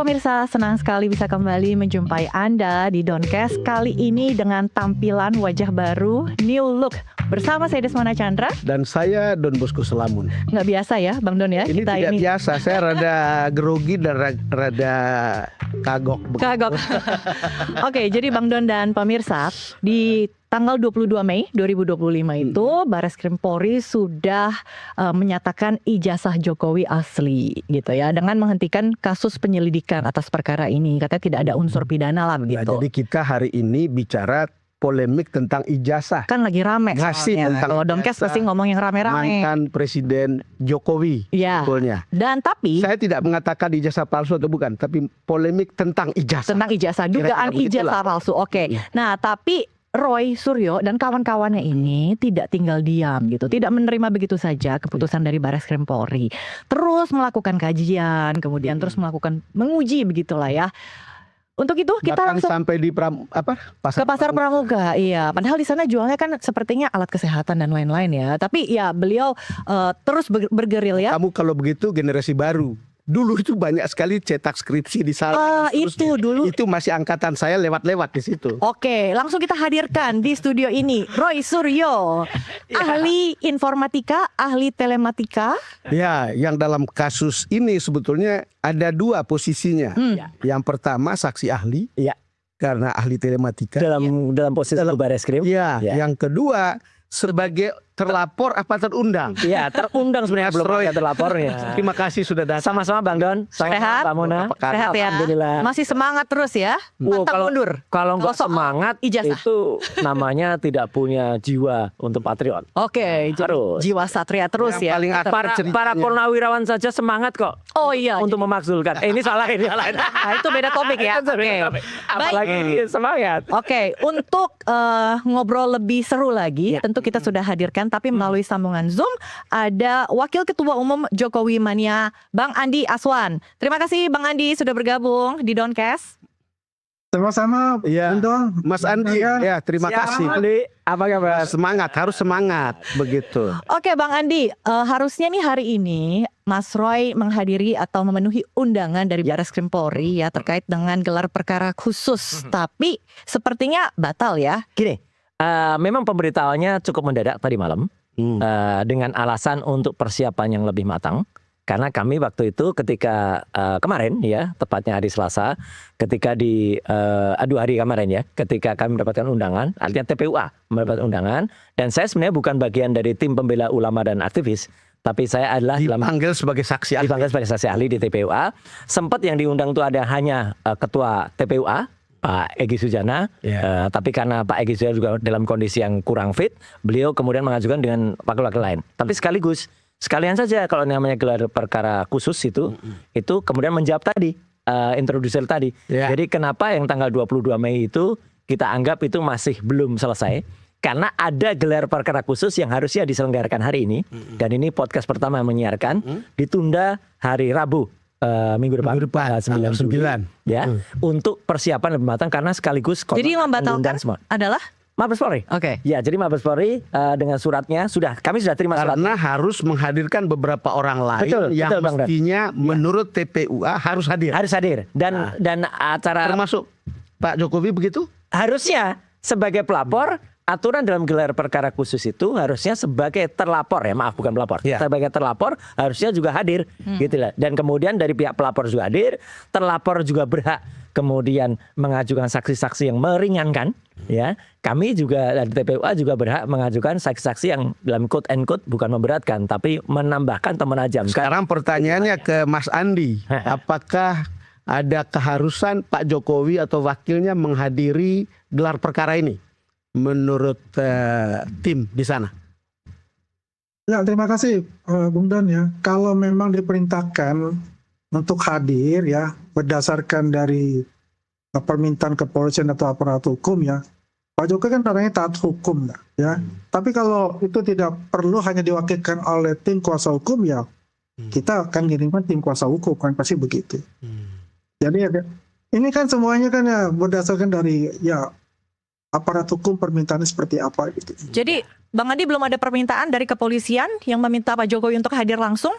pemirsa, senang sekali bisa kembali menjumpai Anda di Doncast kali ini dengan tampilan wajah baru, new look. Bersama saya Desmona Chandra. Dan saya Don Bosco Selamun. Nggak biasa ya Bang Don ya? Ini kita tidak ini biasa, saya rada grogi dan rada kagok. Oke, jadi Bang Don dan pemirsa, di tanggal 22 Mei 2025 itu Bareskrim Polri sudah menyatakan ijazah Jokowi asli gitu ya, dengan menghentikan kasus penyelidikan atas perkara ini. Katanya tidak ada unsur pidana lah begitu. Nah, jadi kita hari ini bicara polemik tentang ijazah. Kan lagi rame Ngasih tentang kalau Doncast pasti ngomong yang rame-rame. Mantan Presiden Jokowi sebetulnya. Dan tapi saya tidak mengatakan ijazah palsu atau bukan, tapi polemik tentang ijazah. Tentang ijazah, dugaan ijazah palsu. Oke. Nah, tapi Roy Suryo dan kawan-kawannya ini tidak tinggal diam gitu, tidak menerima begitu saja keputusan dari Bareskrim Polri. Terus melakukan kajian, kemudian terus melakukan menguji begitulah ya. Untuk itu kita bahkan langsung sampai di pasar Pramuka. Iya, padahal di sana jualnya kan sepertinya alat kesehatan dan lain-lain ya. Tapi ya beliau terus bergerilya. Kamu kalau begitu generasi baru. Dulu itu banyak sekali cetak skripsi di sana. Itu dulu. Itu masih angkatan saya lewat-lewat di situ. Oke, langsung kita hadirkan di studio ini Roy Suryo, ahli informatika, ahli telematika. Ya, yang dalam kasus ini sebetulnya ada dua posisinya. Yang pertama saksi ahli, karena ahli telematika. Dalam posisi Bareskrim. Ya, yang kedua sebagai terlapor apa terundang? Iya, terundang sebenarnya, belum ada terlapornya. Terima kasih sudah datang. Sama-sama Bang Don. Sehat, Pak Mona. Sehat ya. Alhamdulillah. Masih semangat terus ya. Pantang mundur. Kalau nggak soal semangat ijazah, itu namanya tidak punya jiwa untuk patriot. Oke, Harus. jiwa satria terus Yang ya. paling Para purnawirawan saja semangat kok. Oh iya. Untuk memakzulkan. Ini salah, ini salah. Nah, itu beda topik ya. Oke. Apalagi semangat. Oke, untuk ngobrol lebih seru lagi, tentu kita sudah hadirkan, tapi melalui sambungan Zoom ada Wakil Ketua Umum Jokowi Mania, Bang Andi Aswan. Terima kasih Bang Andi sudah bergabung di Doncast. Sama-sama, Don. Mas Andi, ya terima kasih. Apa kabar? Semangat, harus semangat begitu. Oke Bang Andi, harusnya nih hari ini Mas Roy menghadiri atau memenuhi undangan dari Bareskrim Polri ya terkait dengan gelar perkara khusus, tapi sepertinya batal ya. Gini, memang pemberitahuannya cukup mendadak tadi malam. Dengan alasan untuk persiapan yang lebih matang, karena kami waktu itu ketika kemarin ya, tepatnya hari Selasa, ketika di 2 hari kemarin ya, ketika kami mendapatkan undangan, artinya TPUA mendapatkan undangan, dan saya sebenarnya bukan bagian dari tim pembela ulama dan aktivis, tapi saya adalah dipanggil sebagai saksi ahli. Dipanggil sebagai saksi ahli di TPUA. Sempat yang diundang itu ada hanya ketua TPUA Pak Egy Sujana, tapi karena Pak Egy Sujana juga dalam kondisi yang kurang fit, beliau kemudian mengajukan dengan wakil-wakil lain. Tapi sekalian saja kalau namanya gelar perkara khusus itu kemudian menjawab tadi, introducer tadi. Jadi kenapa yang tanggal 22 Mei itu kita anggap itu masih belum selesai? Karena ada gelar perkara khusus yang harusnya diselenggarakan hari ini, dan ini podcast pertama yang menyiarkan, ditunda hari Rabu. Minggu depan 9 ya, untuk persiapan lebih matang karena sekaligus jadi yang membatalkan adalah Mabes Polri. Oke. Ya, jadi Mabes Polri dengan suratnya kami sudah terima surat. Karena harus menghadirkan beberapa orang lain yang mestinya menurut TPUA harus hadir. Harus hadir dan acara termasuk Pak Jokowi begitu? Harusnya sebagai pelapor. Aturan dalam gelar perkara khusus itu harusnya sebagai terlapor ya, maaf bukan pelapor, sebagai terlapor harusnya juga hadir, gitu lah. Dan kemudian dari pihak pelapor juga hadir, terlapor juga berhak kemudian mengajukan saksi-saksi yang meringankan, ya. Kami juga dari TPUA juga berhak mengajukan saksi-saksi yang dalam quote and quote bukan memberatkan, tapi menambahkan atau menajamkan. Sekarang pertanyaannya ke Mas Andi, apakah ada keharusan Pak Jokowi atau wakilnya menghadiri gelar perkara ini? Menurut tim di sana. Ya, terima kasih Bung Don ya. Kalau memang diperintahkan untuk hadir ya berdasarkan dari permintaan kepolisian atau aparat hukum ya, Pak Jokowi kan orangnya taat hukum ya. Tapi kalau itu tidak perlu hanya diwakilkan oleh tim kuasa hukum ya, kita akan kirimkan tim kuasa hukum kan pasti begitu. Jadi ini kan semuanya kan ya berdasarkan dari ya aparat hukum permintaannya seperti apa gitu. Jadi Bang Andi belum ada permintaan dari kepolisian yang meminta Pak Jokowi untuk hadir langsung?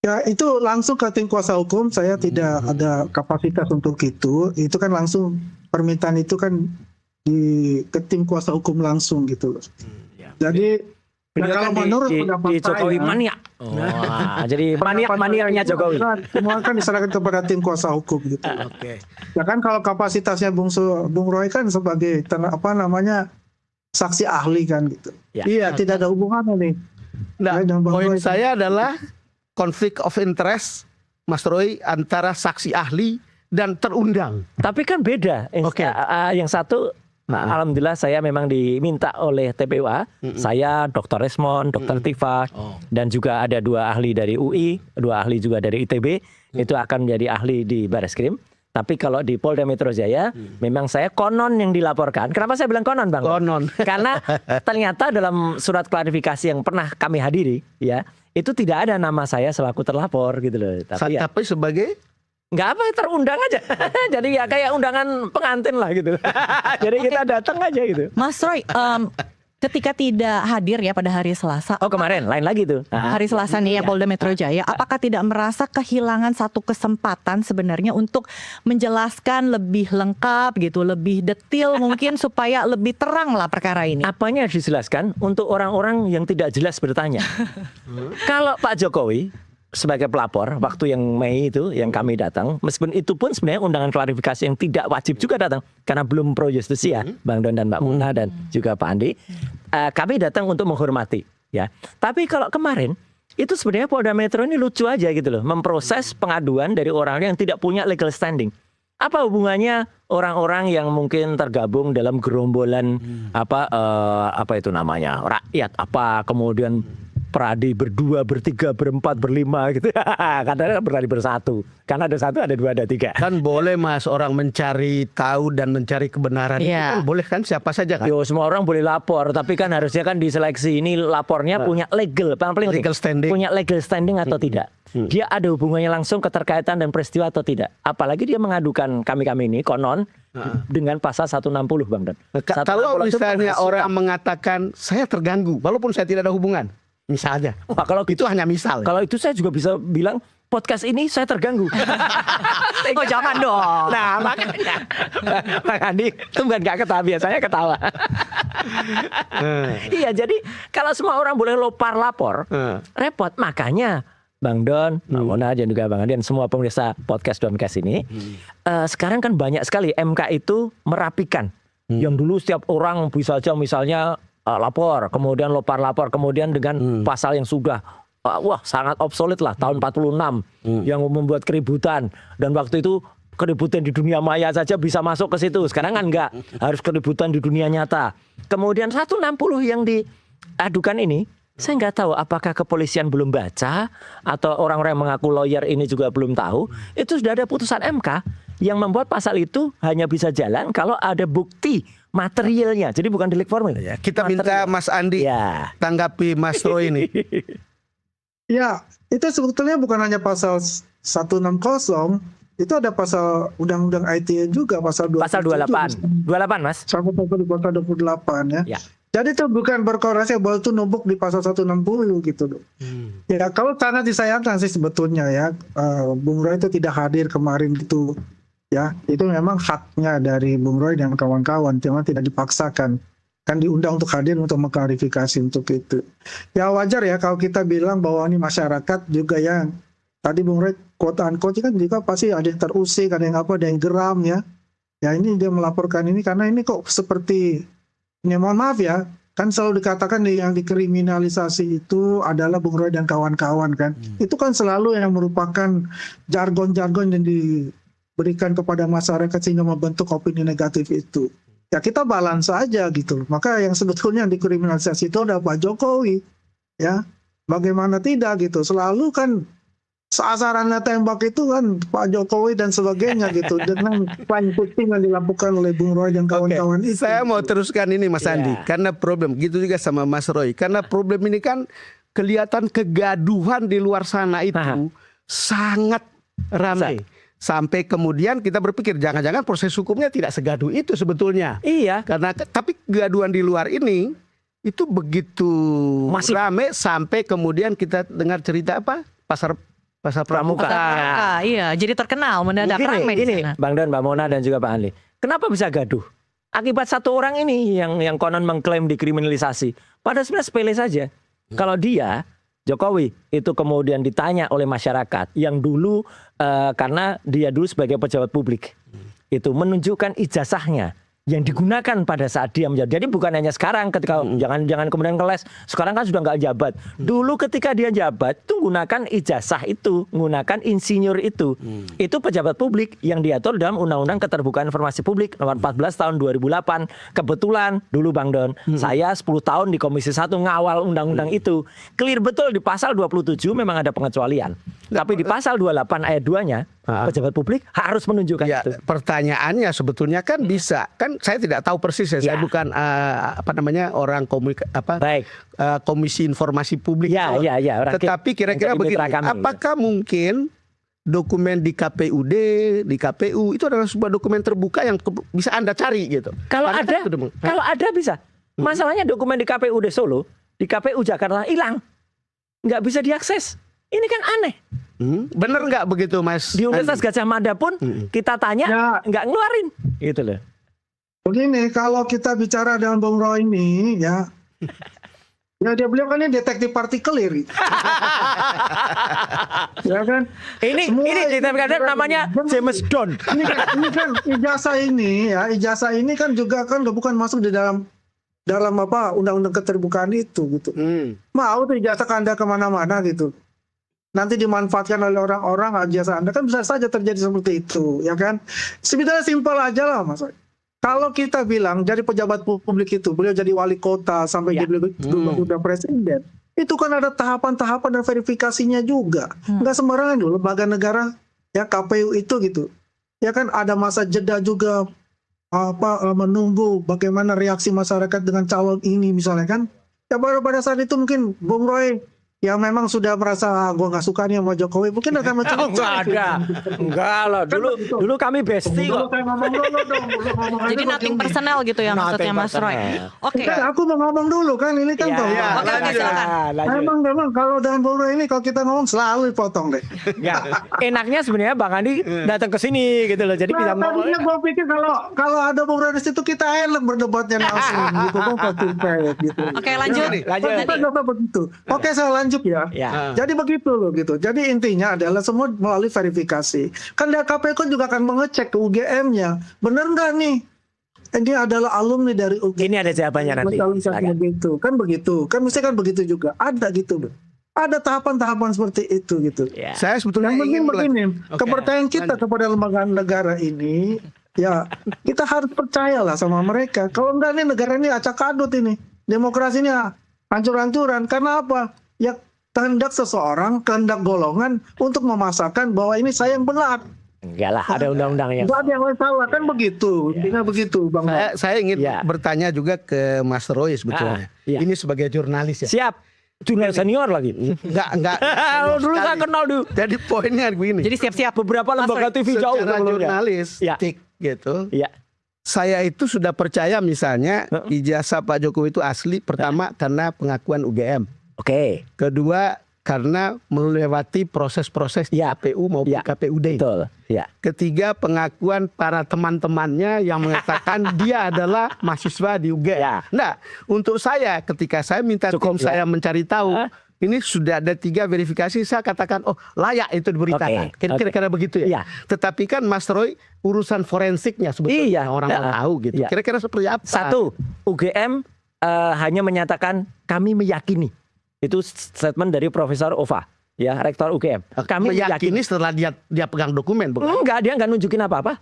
Ya itu langsung ke tim kuasa hukum, saya tidak ada kapasitas untuk itu. Itu kan langsung permintaan itu kan ke tim kuasa hukum langsung gitu loh. Jadi Beliau kalau kan menurut di pendapat Jokowi saya, mania. Wah, jadi maniaknya Jokowi. semua kan diserahkan kepada tim kuasa hukum gitu. Oke. Ya kan kalau kapasitasnya Bung Roy kan sebagai saksi ahli kan gitu. Ya. Iya. Tidak ada hubungannya nih. Nah, Saya dan Bang poin Roy. saya adalah konflik of interest, Mas Roy, antara saksi ahli dan terundang. Tapi kan beda. Oke. Yang satu, alhamdulillah saya memang diminta oleh TPUA. Saya, Dr. Resmond, Dr. Tifa, dan juga ada 2 ahli dari UI, 2 ahli juga dari ITB. Itu akan menjadi ahli di Bareskrim. Tapi kalau di Polda Metro Jaya, memang saya konon yang dilaporkan. Kenapa saya bilang konon, Bang? Konon. Karena ternyata dalam surat klarifikasi yang pernah kami hadiri, ya, itu tidak ada nama saya selaku terlapor gitu loh. Tapi ya, Tapi sebagai nggak apa, terundang aja. Jadi ya kayak undangan pengantin lah gitu. Jadi kita datang aja gitu. Mas Roy, ketika tidak hadir ya pada hari Selasa, Oh kemarin, lain lagi tuh. hari Selasa nih ya Polda Metro Jaya, apakah tidak merasa kehilangan satu kesempatan sebenarnya untuk menjelaskan lebih lengkap gitu, lebih detail mungkin supaya lebih terang lah perkara ini? Apanya harus dijelaskan untuk orang-orang yang tidak jelas bertanya. Kalau Pak Jokowi sebagai pelapor waktu yang Mei itu yang kami datang, meskipun itu pun sebenarnya undangan klarifikasi yang tidak wajib juga datang karena belum pro justisia, Bang Don dan Mbak Muna dan juga Pak Andi, kami datang untuk menghormati, ya. Tapi kalau kemarin itu sebenarnya Polda Metro ini lucu aja gitu loh, memproses pengaduan dari orang yang tidak punya legal standing. Apa hubungannya orang-orang yang mungkin tergabung dalam gerombolan apa itu namanya rakyat, apa kemudian Pradi berdua, bertiga, berempat, berlima gitu. Kadang-kadang berani bersatu. Karena ada satu, ada dua, ada tiga. kan boleh Mas orang mencari tahu dan mencari kebenaran itu Iya. kan boleh kan siapa saja kan. Yo, semua orang boleh lapor, tapi kan harusnya kan diseleksi ini lapornya punya legal, paling penting, Legal standing. punya legal standing atau tidak. Dia ada hubungannya langsung keterkaitan dan peristiwa atau tidak. Apalagi dia mengadukan kami-kami ini konon dengan pasal 160, Bang Don. Kalau 160 itu misalnya penghasutan. orang mengatakan saya terganggu walaupun saya tidak ada hubungan, misalnya. Wah, kalau Itu hanya misal. Kalau itu saya juga bisa bilang podcast ini saya terganggu. Oh jangan dong. Nah makanya Bang Andi itu bukan gak ketawa, biasanya ketawa. Iya, jadi kalau semua orang boleh lapor, repot. Makanya Bang Don, Mbak Mona dan juga Bang Andi dan semua pemirsa podcast Doncast ini, sekarang kan banyak sekali MK itu merapikan. Yang dulu setiap orang bisa aja misalnya lapor, kemudian lapor, kemudian dengan pasal yang sudah sangat obsolete lah, tahun 46 yang membuat keributan, dan waktu itu keributan di dunia maya saja bisa masuk ke situ. Sekarang kan enggak, harus keributan di dunia nyata. Kemudian 160 yang diadukan ini, saya nggak tahu apakah kepolisian belum baca atau orang-orang yang mengaku lawyer ini juga belum tahu. Itu sudah ada putusan MK yang membuat pasal itu hanya bisa jalan kalau ada bukti materialnya. Jadi bukan delik formil. Ya, kita minta Mas Andi Ya. tanggapi Mas Roy ini. Ya, itu sebetulnya bukan hanya pasal 160, itu ada pasal undang-undang ITE juga, pasal 27. Pasal 28. 28, Mas. Sampai di pasal 28 ya. Ya. Jadi itu bukan berkorelasi bahwa itu numpuk di pasal 160 gitu loh. Ya kalau sangat disayangkan sih sebetulnya ya, Bung Roy itu tidak hadir kemarin gitu. Ya, itu memang haknya dari Bung Roy dan kawan-kawan, cuma tidak dipaksakan. Kan diundang untuk hadir untuk mengklarifikasi untuk itu. Ya wajar ya kalau kita bilang bahwa ini masyarakat juga yang tadi Bung Roy quote unquote kan juga pasti ada yang terusik, ada yang apa, ada yang geram ya. Ya ini dia melaporkan ini karena ini kok seperti, ya mohon maaf ya, kan selalu dikatakan yang dikriminalisasi itu adalah Bung Roy dan kawan-kawan kan. Itu kan selalu yang merupakan jargon-jargon yang diberikan kepada masyarakat sehingga membentuk opini negatif itu. Ya kita balance aja gitu. Maka yang sebetulnya yang dikriminalisasi itu adalah Pak Jokowi. Ya, bagaimana tidak gitu. Selalu kan sasarannya tembak itu kan Pak Jokowi dan sebagainya gitu. Dengan fine tuning yang dilakukan oleh Bung Roy dan kawan-kawan itu. Saya mau teruskan ini Mas Ya. Andi, karena problem gitu juga sama Mas Roy. Karena problem ini kan kelihatan kegaduhan di luar sana itu sangat ramai. Sampai kemudian kita berpikir jangan-jangan proses hukumnya tidak segaduh itu sebetulnya. Iya. Karena tapi kegaduhan di luar ini itu begitu Masif. ramai sampai kemudian kita dengar cerita apa? Pasar Pramuka. Iya, jadi terkenal mendadak Mungkin ramai di ini sana. Bang Don, Mbak Mona dan juga Pak Anli. Kenapa bisa gaduh? Akibat satu orang ini yang konon mengklaim dikriminalisasi. Padahal sebenarnya sepele saja. Kalau dia Jokowi itu kemudian ditanya oleh masyarakat yang dulu karena dia dulu sebagai pejabat publik itu menunjukkan ijazahnya yang digunakan pada saat dia menjadi. Jadi bukan hanya sekarang ketika jangan kemudian keles. Sekarang kan sudah nggak jabat. Dulu ketika dia jabat itu gunakan ijazah itu, gunakan insinyur itu. Itu pejabat publik yang diatur dalam Undang-Undang Keterbukaan Informasi Publik nomor 14 tahun 2008. Kebetulan dulu Bang Don, saya 10 tahun di Komisi 1 ngawal undang-undang itu. Clear betul di pasal 27 memang ada pengecualian. Tapi di pasal 28 ayat 2-nya pejabat publik harus menunjukkan Ya, itu. pertanyaannya sebetulnya kan bisa. Kan saya tidak tahu persis ya. Saya bukan orang Baik. Komisi Informasi Publik. Ya. Orang Tetapi kira-kira menjadi mitra begini, kami, apakah mungkin dokumen di KPUD, di KPU itu adalah sebuah dokumen terbuka yang bisa Anda cari gitu? Kalau Karena ada, kan itu kalau ada bisa. Masalahnya dokumen di KPUD Solo, di KPU Jakarta hilang, nggak bisa diakses. Ini kan aneh. Bener nggak begitu, Mas? Di Universitas Gajah Mada pun kita tanya Ya. nggak ngeluarin, gitu loh. Begini, kalau kita bicara dengan Bung Roy ini, ya, dia beliau kan ini detektif partikelir, ya kan? Ini kadang namanya James Don. Ini kan ijazah ini kan juga kan bukan masuk di dalam undang-undang keterbukaan itu gitu. Mau tuh ijazah Anda kemana-mana gitu. Nanti dimanfaatkan oleh orang-orang ijazah Anda kan bisa saja terjadi seperti itu, ya kan? Sebenarnya simpel aja lah, Mas. Kalau kita bilang jadi pejabat publik itu, beliau jadi wali kota sampai jadi udah presiden, itu kan ada tahapan-tahapan dan verifikasinya juga. Nggak sembarangan loh lembaga negara, ya KPU itu gitu. Ya kan ada masa jeda juga menunggu bagaimana reaksi masyarakat dengan calon ini misalnya kan. Ya baru pada saat itu mungkin Bung Roy yang memang sudah merasa gue nggak suka nih sama Jokowi mungkin akan Enggak ada. Enggak loh. Dulu kami bestie kok. Jadi nothing personal gitu ya maksudnya Mas Roy. Oke. Kan aku mau ngomong dulu kan ini kan tahu. Oke, silakan. Memang kalau dengan Bung Roy ini kalau kita ngomong selalu dipotong deh. Ya, enaknya sebenarnya Bang Andi datang ke sini gitu loh. Jadi bisa ngomong. Tadinya gue pikir kalau ada Bung Roy di situ kita enak berdebatnya langsung gitu kan gitu. Oke, lanjut. Kita nggak begitu. Oke, saya lanjut ya. Jadi begitu loh gitu. Jadi intinya adalah semua melalui verifikasi. Kan dari KPU kan juga akan mengecek ke UGM-nya. Benar nggak nih? Ini adalah alumni dari UGM. Ini ada jawabannya nanti. Begitu. Kan begitu. Kan mesti kan begitu juga. Ada gitu loh. Ada tahapan-tahapan seperti itu gitu. Ya. Saya sebetulnya Yang penting begini, kepercayaan kita lanjut. kepada lembaga negara ini, ya kita harus percayalah sama mereka. Kalau enggak nih negara ini acak adut ini, demokrasinya hancur-hancuran. Karena apa? Ya kehendak seseorang, kehendak golongan untuk memasakkan bahwa ini saya yang benar. Enggak lah, ada undang-undangnya. Enggak ada yang lain salah kan begitu. Intinya begitu, Bang. Saya ingin Ya. bertanya juga ke Mas Roy sebetulnya. Iya. Ini sebagai jurnalis ya. Siap. Jurnalis senior lagi. Enggak. Dulu saya kenal dulu. Jadi poinnya begini. Jadi siap-siap Beberapa lembaga TV jauh secara sebelumnya. jurnalistik gitu. Iya. Saya itu sudah percaya misalnya ijazah Pak Jokowi itu asli pertama karena pengakuan UGM. Oke. Kedua karena melewati proses-proses Ya. KPU maupun Ya. KPUD. Betul. Ya. Ketiga pengakuan para teman-temannya yang mengatakan dia adalah mahasiswa di UGM. Ya. Nah, untuk saya ketika saya minta Cukup, tim saya ya. mencari tahu, ini sudah ada 3 verifikasi, saya katakan oh layak itu diberitakan. Oke, Kira-kira begitu ya. Iya. Tetapi kan Mas Roy urusan forensiknya sebetulnya Iya. orang tahu gitu. Iya. Kira-kira seperti apa? Satu, UGM hanya menyatakan kami meyakini. Itu statement dari Profesor Ova, ya, Rektor UGM. Kami meyakini setelah dia pegang dokumen, bukan? Enggak, dia enggak nunjukin apa-apa.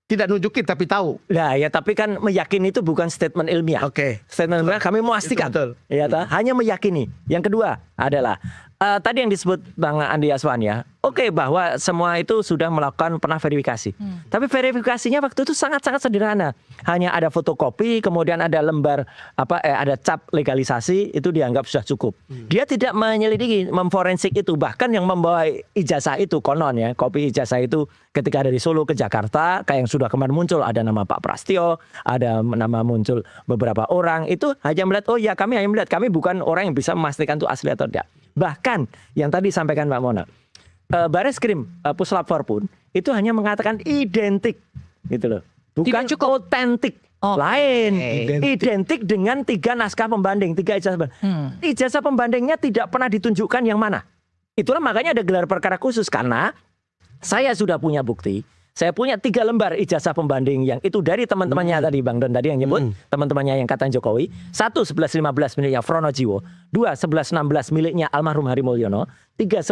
Tidak nunjukin tapi tahu. Nah, ya tapi kan meyakini itu bukan statement ilmiah. Oke. Statement ilmiah kami memastikan. Itu betul. Ya, hanya meyakini. Yang kedua adalah tadi yang disebut Bang Andi Aswan ya. Oke, bahwa semua itu sudah melakukan pernah verifikasi. Tapi verifikasinya waktu itu sangat-sangat sederhana. Hanya ada fotokopi, kemudian ada lembar ada cap legalisasi, itu dianggap sudah cukup. Dia tidak menyelidiki, memforensik itu. Bahkan yang membawa ijazah itu konon ya, kopi ijazah itu ketika dari Solo ke Jakarta, kayak yang sudah kemarin muncul ada nama Pak Prastio, ada nama muncul beberapa orang, itu hanya melihat oh ya kami hanya melihat, kami bukan orang yang bisa memastikan itu asli atau tidak. Bahkan yang tadi sampaikan Mbak Mona, Bareskrim Puslap 4 pun itu hanya mengatakan identik gitu loh. Bukan Tidak cukup. otentik. Oh. Lain. Identik. Identik dengan 3 naskah pembanding, 3 ijazah pembanding. Ijazah pembandingnya tidak pernah ditunjukkan yang mana. Itulah makanya ada gelar perkara khusus, karena saya sudah punya bukti. Saya punya 3 lembar ijazah pembanding yang itu dari teman-temannya tadi Bang Don tadi yang nyebut, teman-temannya yang katain Jokowi. 1 11-15 miliknya Fronojiwo, 2 11-16 miliknya almarhum Hari Mulyono, 3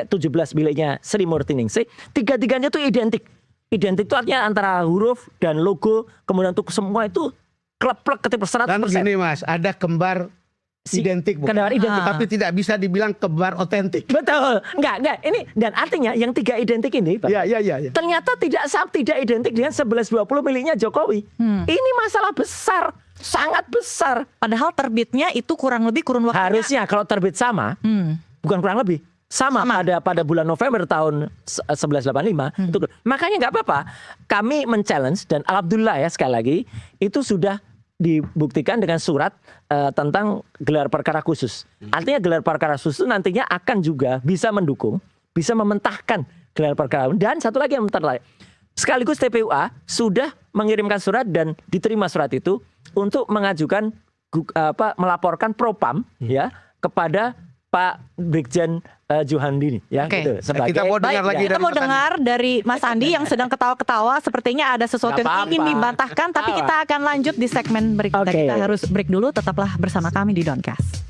11-17 miliknya Sri Murtiningsih. 3-3-nya itu identik. Identik itu artinya antara huruf dan logo, kemudian untuk semua itu klep-klep ketip 100%. Dan gini Mas, ada kembar identik bukan? Kembar identik. Tapi tidak bisa dibilang kembar otentik. Betul. Enggak. Ini dan artinya yang 3 identik ini, Pak, Iya. ternyata tidak identik dengan 11-20 miliknya Jokowi. Ini masalah besar, sangat besar. Padahal terbitnya itu kurun waktunya. Harusnya kalau terbit sama, bukan kurang lebih, sama. Pada bulan November tahun 1185. Itu, makanya nggak apa-apa. Kami men-challenge dan alhamdulillah ya sekali lagi itu sudah dibuktikan dengan surat tentang gelar perkara khusus. Artinya gelar perkara khusus itu nantinya akan juga bisa mendukung, bisa mementahkan gelar perkara. Dan satu lagi yang mentah, sekaligus TPUA sudah mengirimkan surat dan diterima surat itu untuk mengajukan melaporkan propam ya kepada Pak Brigjen Juhandini ya Oke. gitu, sebagai Kita mau dengar lagi Kita dari mau Mas Andi. dengar dari Mas Andi yang sedang ketawa-ketawa. Sepertinya ada sesuatu Nggak yang ingin apa-apa. dibantahkan, tapi kita akan lanjut di segmen berikutnya. Oke. Kita harus break dulu. Tetaplah bersama kami di Doncast.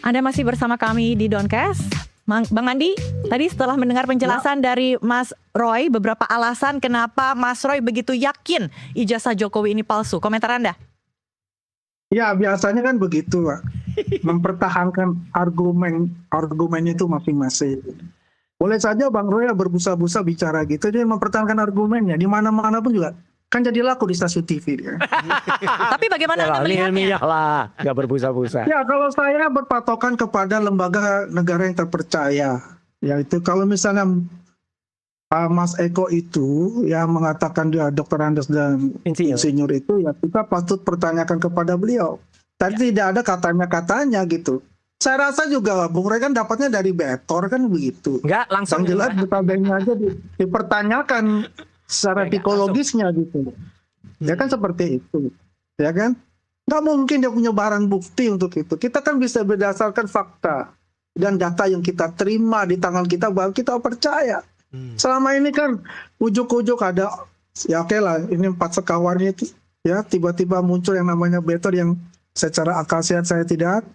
Anda masih bersama kami di Doncast. Bang Andi, tadi setelah mendengar penjelasan dari Mas Roy, beberapa alasan kenapa Mas Roy begitu yakin ijazah Jokowi ini palsu. Komentar Anda? Ya biasanya kan begitu Pak. Mempertahankan argumen itu masing-masing. Boleh saja Bang Roy berbusa-busa bicara gitu, dia mempertahankan argumennya di mana-mana pun juga kan jadi laku di stasiun TV dia. Tapi bagaimana Anda melihatnya? ilmiah lah, nggak berbusa-busa. Ya kalau saya berpatokan kepada lembaga negara yang terpercaya, yaitu kalau misalnya Mas Eko itu yang mengatakan dia Dr. Andes dan insinyur itu, ya kita patut pertanyakan kepada beliau. Tadi tidak ada katanya gitu. Saya rasa juga Bung Roy kan dapatnya dari Betor kan begitu. Enggak langsung. Yang jelas notabene aja dipertanyakan secara psikologisnya gitu. Ya kan seperti itu. Ya kan? Nggak mungkin dia punya barang bukti untuk itu. Kita kan bisa berdasarkan fakta dan data yang kita terima di tangan kita baru kita percaya. Selama ini kan ujuk-ujuk ada, ya oke lah, ini 4 sekawannya itu ya tiba-tiba muncul yang namanya Betor yang secara akal sehat saya tidak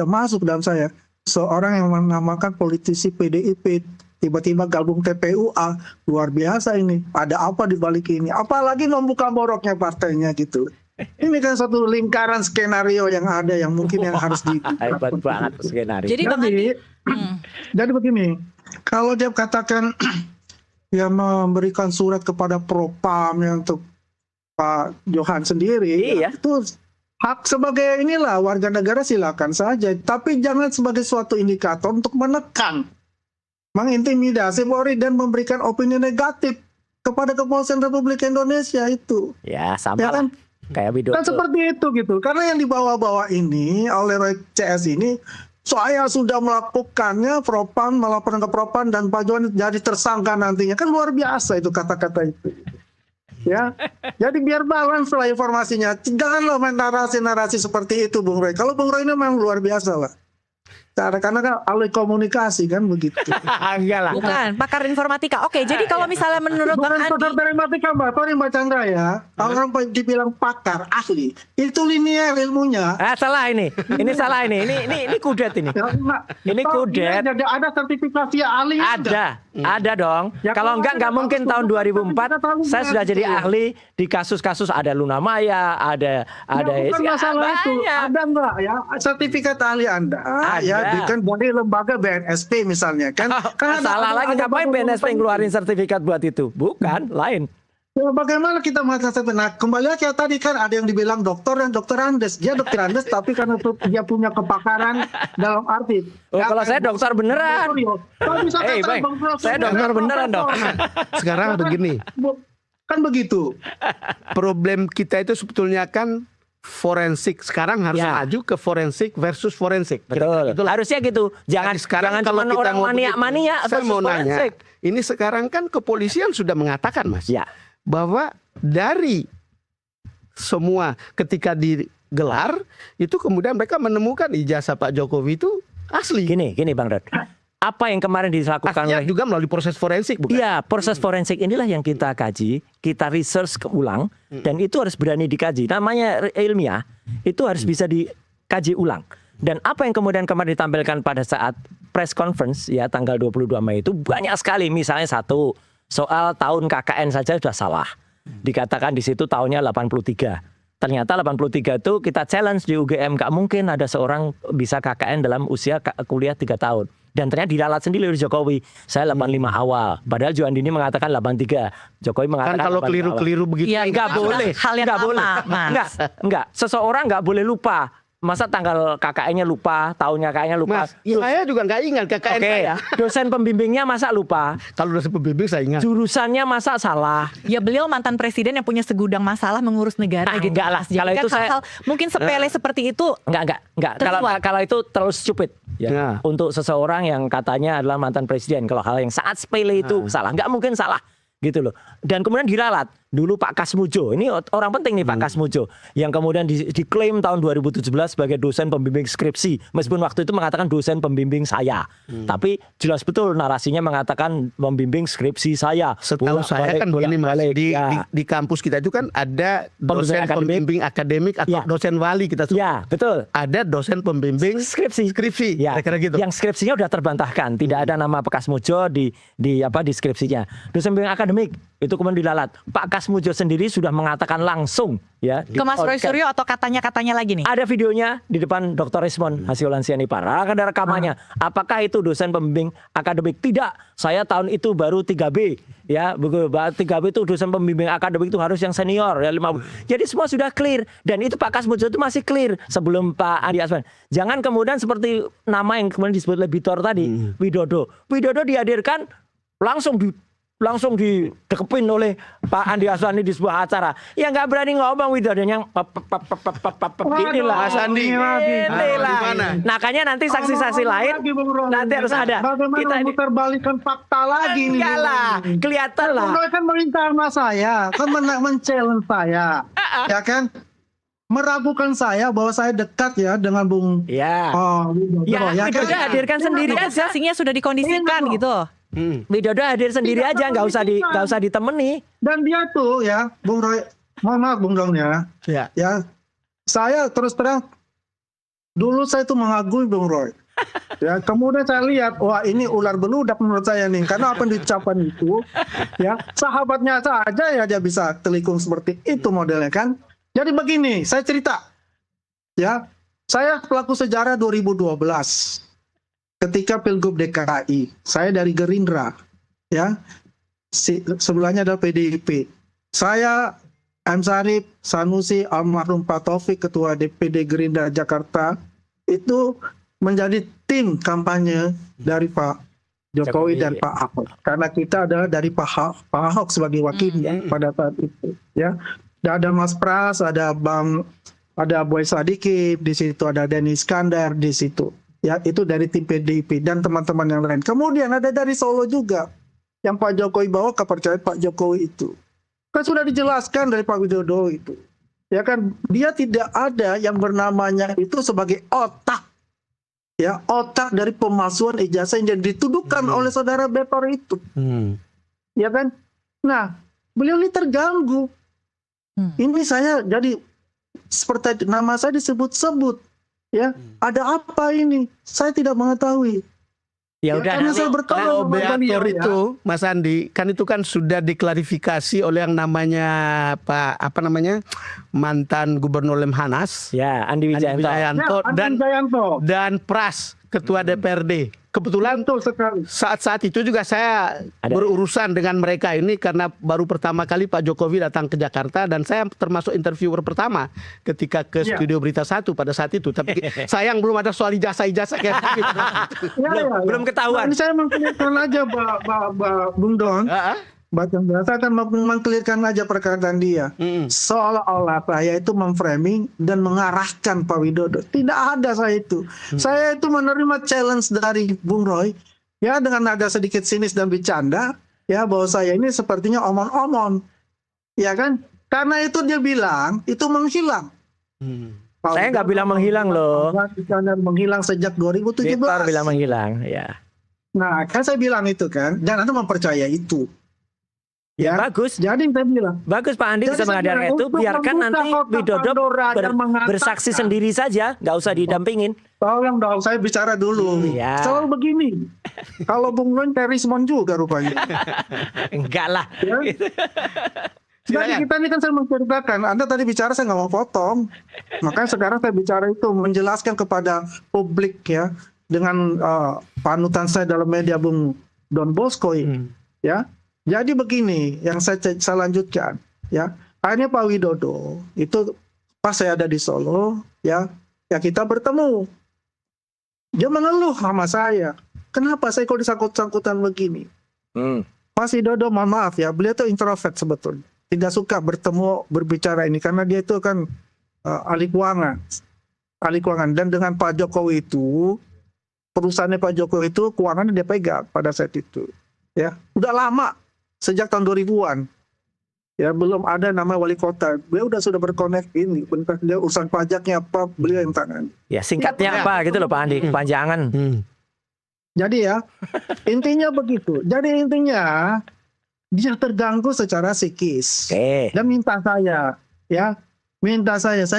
masuk dalam saya. Seorang yang menamakan politisi PDIP tiba-tiba gabung TPUA, luar biasa ini. Ada apa di balik ini? Apalagi membuka boroknya partainya gitu. Ini kan satu lingkaran skenario yang ada yang mungkin yang harus di. Hebat banget skenario. Jadi Bang Andi, Jadi begini, kalau dia katakan dia memberikan surat kepada Propam yang untuk Pak Johan sendiri, Iya. itu hak sebagai inilah warga negara silakan saja, tapi jangan sebagai suatu indikator untuk menekan, mengintimidasi Polri dan memberikan opini negatif kepada Kepolisian Republik Indonesia itu. Ya sama Ya lah. kan? Kayak Widodo. Kan seperti itu gitu. Karena yang dibawa-bawa ini oleh Roy CS ini, saya sudah melakukannya, Propam melaporkan ke Propam dan Pak Johan jadi tersangka nantinya. Kan luar biasa itu kata-kata itu. Ya, jadi biar balance lah informasinya. Janganlah main narasi-narasi seperti itu, Bung Roy. Kalau Bung Roy ini memang luar biasa, Pak. Karena kan ahli komunikasi kan begitu. Enggak lah. bukan pakar informatika. Oke, jadi kalau misalnya menurut Bang Bukan pakar Andi, matematika, Mbak. Sorry Mbak Chandra ya. Kalau orang dibilang pakar, ahli, itu linear ilmunya. Salah ini. Ini salah ini. Ini kudet ini. Ya, enggak. Ini Toh, kudet. dia ada sertifikasi ahli. Ada. Ada dong. Ya, Kalau kalau enggak ada mungkin kasus tahun korupsi, 2004 kita tahu saya sudah gitu. jadi ahli di kasus-kasus ada Luna Maya, ada Bukan masalah itu. banyak. Ada enggak ya sertifikat ahli Anda ya Ada. kan dari lembaga BNSP misalnya kan. Kan Salah lagi ngapain BNSP ngeluarin sertifikat buat itu? Bukan, lain. Ya, bagaimana kita mengatakan? Nah, kembali lagi tadi kan ada yang dibilang dokter dan dokter Andes. Dia dokter Andes tapi karena dia punya kepakaran dalam arti. Oh, kalau saya dokter beneran. Bang, saya dokter beneran dong. Sekarang begini, Kan begitu. problem kita itu sebetulnya kan forensik. Sekarang harus Ya. maju ke forensik versus forensik. Betul. Itulah. Harusnya gitu. Jangan Jadi sekarang jangan kalau cuma kita orang mau mania-mania begitu, saya versus mau nanya, forensik. ini sekarang kan kepolisian sudah mengatakan, Mas, Ya. bahwa dari semua ketika digelar itu kemudian mereka menemukan ijazah Pak Jokowi itu asli. Gini Bang Rod. Apa yang kemarin dilakukan Artinya oleh juga melalui proses forensik, bukan? Iya, proses forensik inilah yang kita kaji, kita research ulang, dan itu harus berani dikaji. Namanya ilmiah, itu harus bisa dikaji ulang. Dan apa yang kemudian kemarin ditampilkan pada saat press conference, ya tanggal 22 Mei itu banyak sekali. Misalnya satu, soal tahun KKN saja sudah salah. Dikatakan di situ tahunnya 83. Ternyata 83 itu kita challenge di UGM, gak mungkin ada seorang bisa KKN dalam usia kuliah 3 tahun. Dan ternyata diralat sendiri oleh Jokowi. Saya 85 awal. Padahal Juandini mengatakan 83. Jokowi Kan mengatakan kalau 85 awal. keliru-keliru begitu. Iya, Enggak itu boleh. hal yang Enggak boleh. lama, Mas. Enggak. Seseorang enggak boleh lupa. Masa tanggal KKN-nya lupa, tahunnya KKN-nya lupa. Mas, saya juga nggak ingat KKN Oke, saya. dosen pembimbingnya masa lupa? Kalau dosen pembimbing saya ingat. Jurusannya masa salah? Ya beliau mantan presiden yang punya segudang masalah mengurus negara gitu. enggak lah. Mas. Jadi Kalau kan itu saya- hal-hal mungkin sepele seperti itu. Enggak. Tersuap. Kalau itu terlalu stupid. Ya. Nah. Untuk seseorang yang katanya adalah mantan presiden, kalau hal yang sangat sepele itu salah, nggak mungkin salah, gitu loh. Dan kemudian diralat. Dulu Pak Kasmujo, ini orang penting nih Pak Kasmujo, yang kemudian diklaim tahun 2017 sebagai dosen pembimbing skripsi, meskipun waktu itu mengatakan dosen pembimbing saya, tapi jelas betul narasinya mengatakan pembimbing skripsi saya. Setahu saya kan begini, Mas, Ya. di kampus kita itu kan ada Dosen dosen akademik. pembimbing akademik atau Ya. dosen wali kita sebut. Ya, betul. Ada dosen pembimbing Skripsi. ya, kira-kira gitu. Yang skripsinya udah terbantahkan, tidak ada nama Pak Kasmujo di skripsinya. Dosen pembimbing akademik itu kemudian dilalat. Pak Kasmujo sendiri sudah mengatakan langsung ya di Ke Mas Roy podcast. Suryo atau katanya-katanya lagi nih? Ada videonya di depan Dr. Rismon Hasiolan Sianipar. Ada rekamannya. Apakah itu dosen pembimbing akademik? Tidak. Saya tahun itu baru 3B. Ya, 3B itu dosen pembimbing akademik itu harus yang senior ya 50. Jadi semua sudah clear, dan itu Pak Kasmujo itu masih clear sebelum Pak Andi Asman. Jangan kemudian seperti nama yang kemudian disebut oleh Bitor tadi, Widodo. Widodo dihadirkan langsung didekepin oleh Pak Andi Aswani di sebuah acara. Ya nggak berani ngomong Widodonya inilah. Mas Andi. Inilah. Gimana? Makanya nanti saksi-saksi lain nanti harus ada. Bagaimana Kita ini memutarbalikkan fakta lagi nih? enggak lah, kelihatan lah. Bung Roy kan merintah sama saya, kan men-challenge saya, ya kan? Meragukan saya bahwa saya dekat ya dengan Bung Ya. Widodo, Ya, Widodo kan? hadirkan sendiri Kan aja. saksinya sudah dikondisikan Iya, gitu. Widodo hadir sendiri Tidak aja, nggak usah ditemani. Dan dia tuh ya, Bung Roy, mohon maaf Bung Dong ya, Ya. saya terus terang dulu saya tuh mengagumi Bung Roy. Ya, kemudian saya lihat, wah ini ular beludak menurut saya nih, karena apa yang diucapkan itu, ya sahabatnya saja ya dia bisa telikung seperti itu modelnya kan. Jadi begini, saya cerita, ya saya pelaku sejarah 2012, ketika Pilgub DKI, saya dari Gerindra, ya sebelahnya adalah PDIP, saya M. Sarip, Sanusi, almarhum Pak Taufik, Ketua DPD Gerindra Jakarta, itu menjadi tim kampanye dari Pak Jokowi dan Pak Ahok. Karena kita adalah dari Pak Ahok sebagai wakil pada saat itu. Ya, dan ada Mas Pras, ada Boy Sadikin, di situ ada Denny Iskandar di situ. Ya, itu dari tim PDIP dan teman-teman yang lain. Kemudian ada dari Solo juga, yang Pak Jokowi bawa kepercayaan Pak Jokowi itu. Kan sudah dijelaskan dari Pak Widodo itu. Ya kan, dia tidak ada yang bernamanya itu sebagai otak. Ya, otak dari pemalsuan ijazah yang dituduhkan oleh saudara Betor itu. Ya kan? Nah, beliau ini terganggu. Ini saya jadi seperti nama saya disebut-sebut. Ya, ada apa ini? Saya tidak mengetahui. Ya udah karena nanti saya bertemu Kalau sama beliau, Beator ya. itu, Mas Andi, kan itu kan sudah diklarifikasi oleh yang namanya mantan Gubernur Lemhanas, ya Andi Andi Wijayanto. Wijayanto, Ya, Andi Wijayanto. dan Pras, Ketua DPRD. Kebetulan Betul sekali. saat itu juga saya Ada. berurusan dengan mereka ini karena baru pertama kali Pak Jokowi datang ke Jakarta dan saya termasuk interviewer pertama ketika ke Ya. Studio Berita 1 pada saat itu. Tapi sayang belum ada soal ijazah kayak gitu. Belum ketahuan. Nah, ini saya mengklirkan aja, Bung Don. Saya akan mengklirkan aja perkataan dia. Seolah-olah saya itu memframing dan mengarahkan Pak Widodo. Tidak ada saya itu. Saya itu menerima challenge dari Bung Roy, ya, dengan nada sedikit sinis dan bercanda, ya, bahwa saya ini sepertinya omong-omong, ya kan? Karena itu dia bilang itu menghilang. Pak Saya nggak Widodo bilang menghilang loh. Menghilang sejak 2017. Beator bilang menghilang, ya. Nah, kan saya bilang itu kan, dan Anda mempercaya itu. Ya, Ya, bagus. jadi saya bilang, Bagus Pak Andi bisa Jadi saya mengadakan bilang, itu. untuk Biarkan membuka nanti kotak Widodo Pandora dan mengatakan- bersaksi sendiri saja, nggak usah didampingin. tolong dong saya bicara dulu. Iya. Selalu begini. Kalau Bung Ron kayak Rismon juga rupanya. Enggak lah. Ya. Jadi kita ini kan saya menceritakan, Anda tadi bicara saya nggak mau potong. Makanya sekarang saya bicara itu menjelaskan kepada publik, ya, dengan panutan saya dalam media Bung Don Bosco ini, ya. Jadi begini yang saya lanjutkan, ya. Akhirnya Pak Widodo itu pas saya ada di Solo, ya kita bertemu. Dia mengeluh sama saya. Kenapa saya kok disangkut-sangkutan begini? Mas Widodo, mohon maaf ya, beliau itu introvert sebetulnya. Tidak suka bertemu, berbicara ini karena dia itu kan ahli keuangan. Dan dengan Pak Jokowi itu, perusahaannya Pak Jokowi itu keuangannya dia pegang pada saat itu. Ya, udah lama, sejak tahun 2000-an. Ya, belum ada nama wali kota. Beliau sudah berkonek ini, bentar dia urusan pajaknya apa, beliau yang tangani. Ya singkatnya apa gitu loh Pak Andi, kepanjangan. Jadi ya, intinya begitu. Jadi intinya dia terganggu secara psikis. Oke. Dan minta saya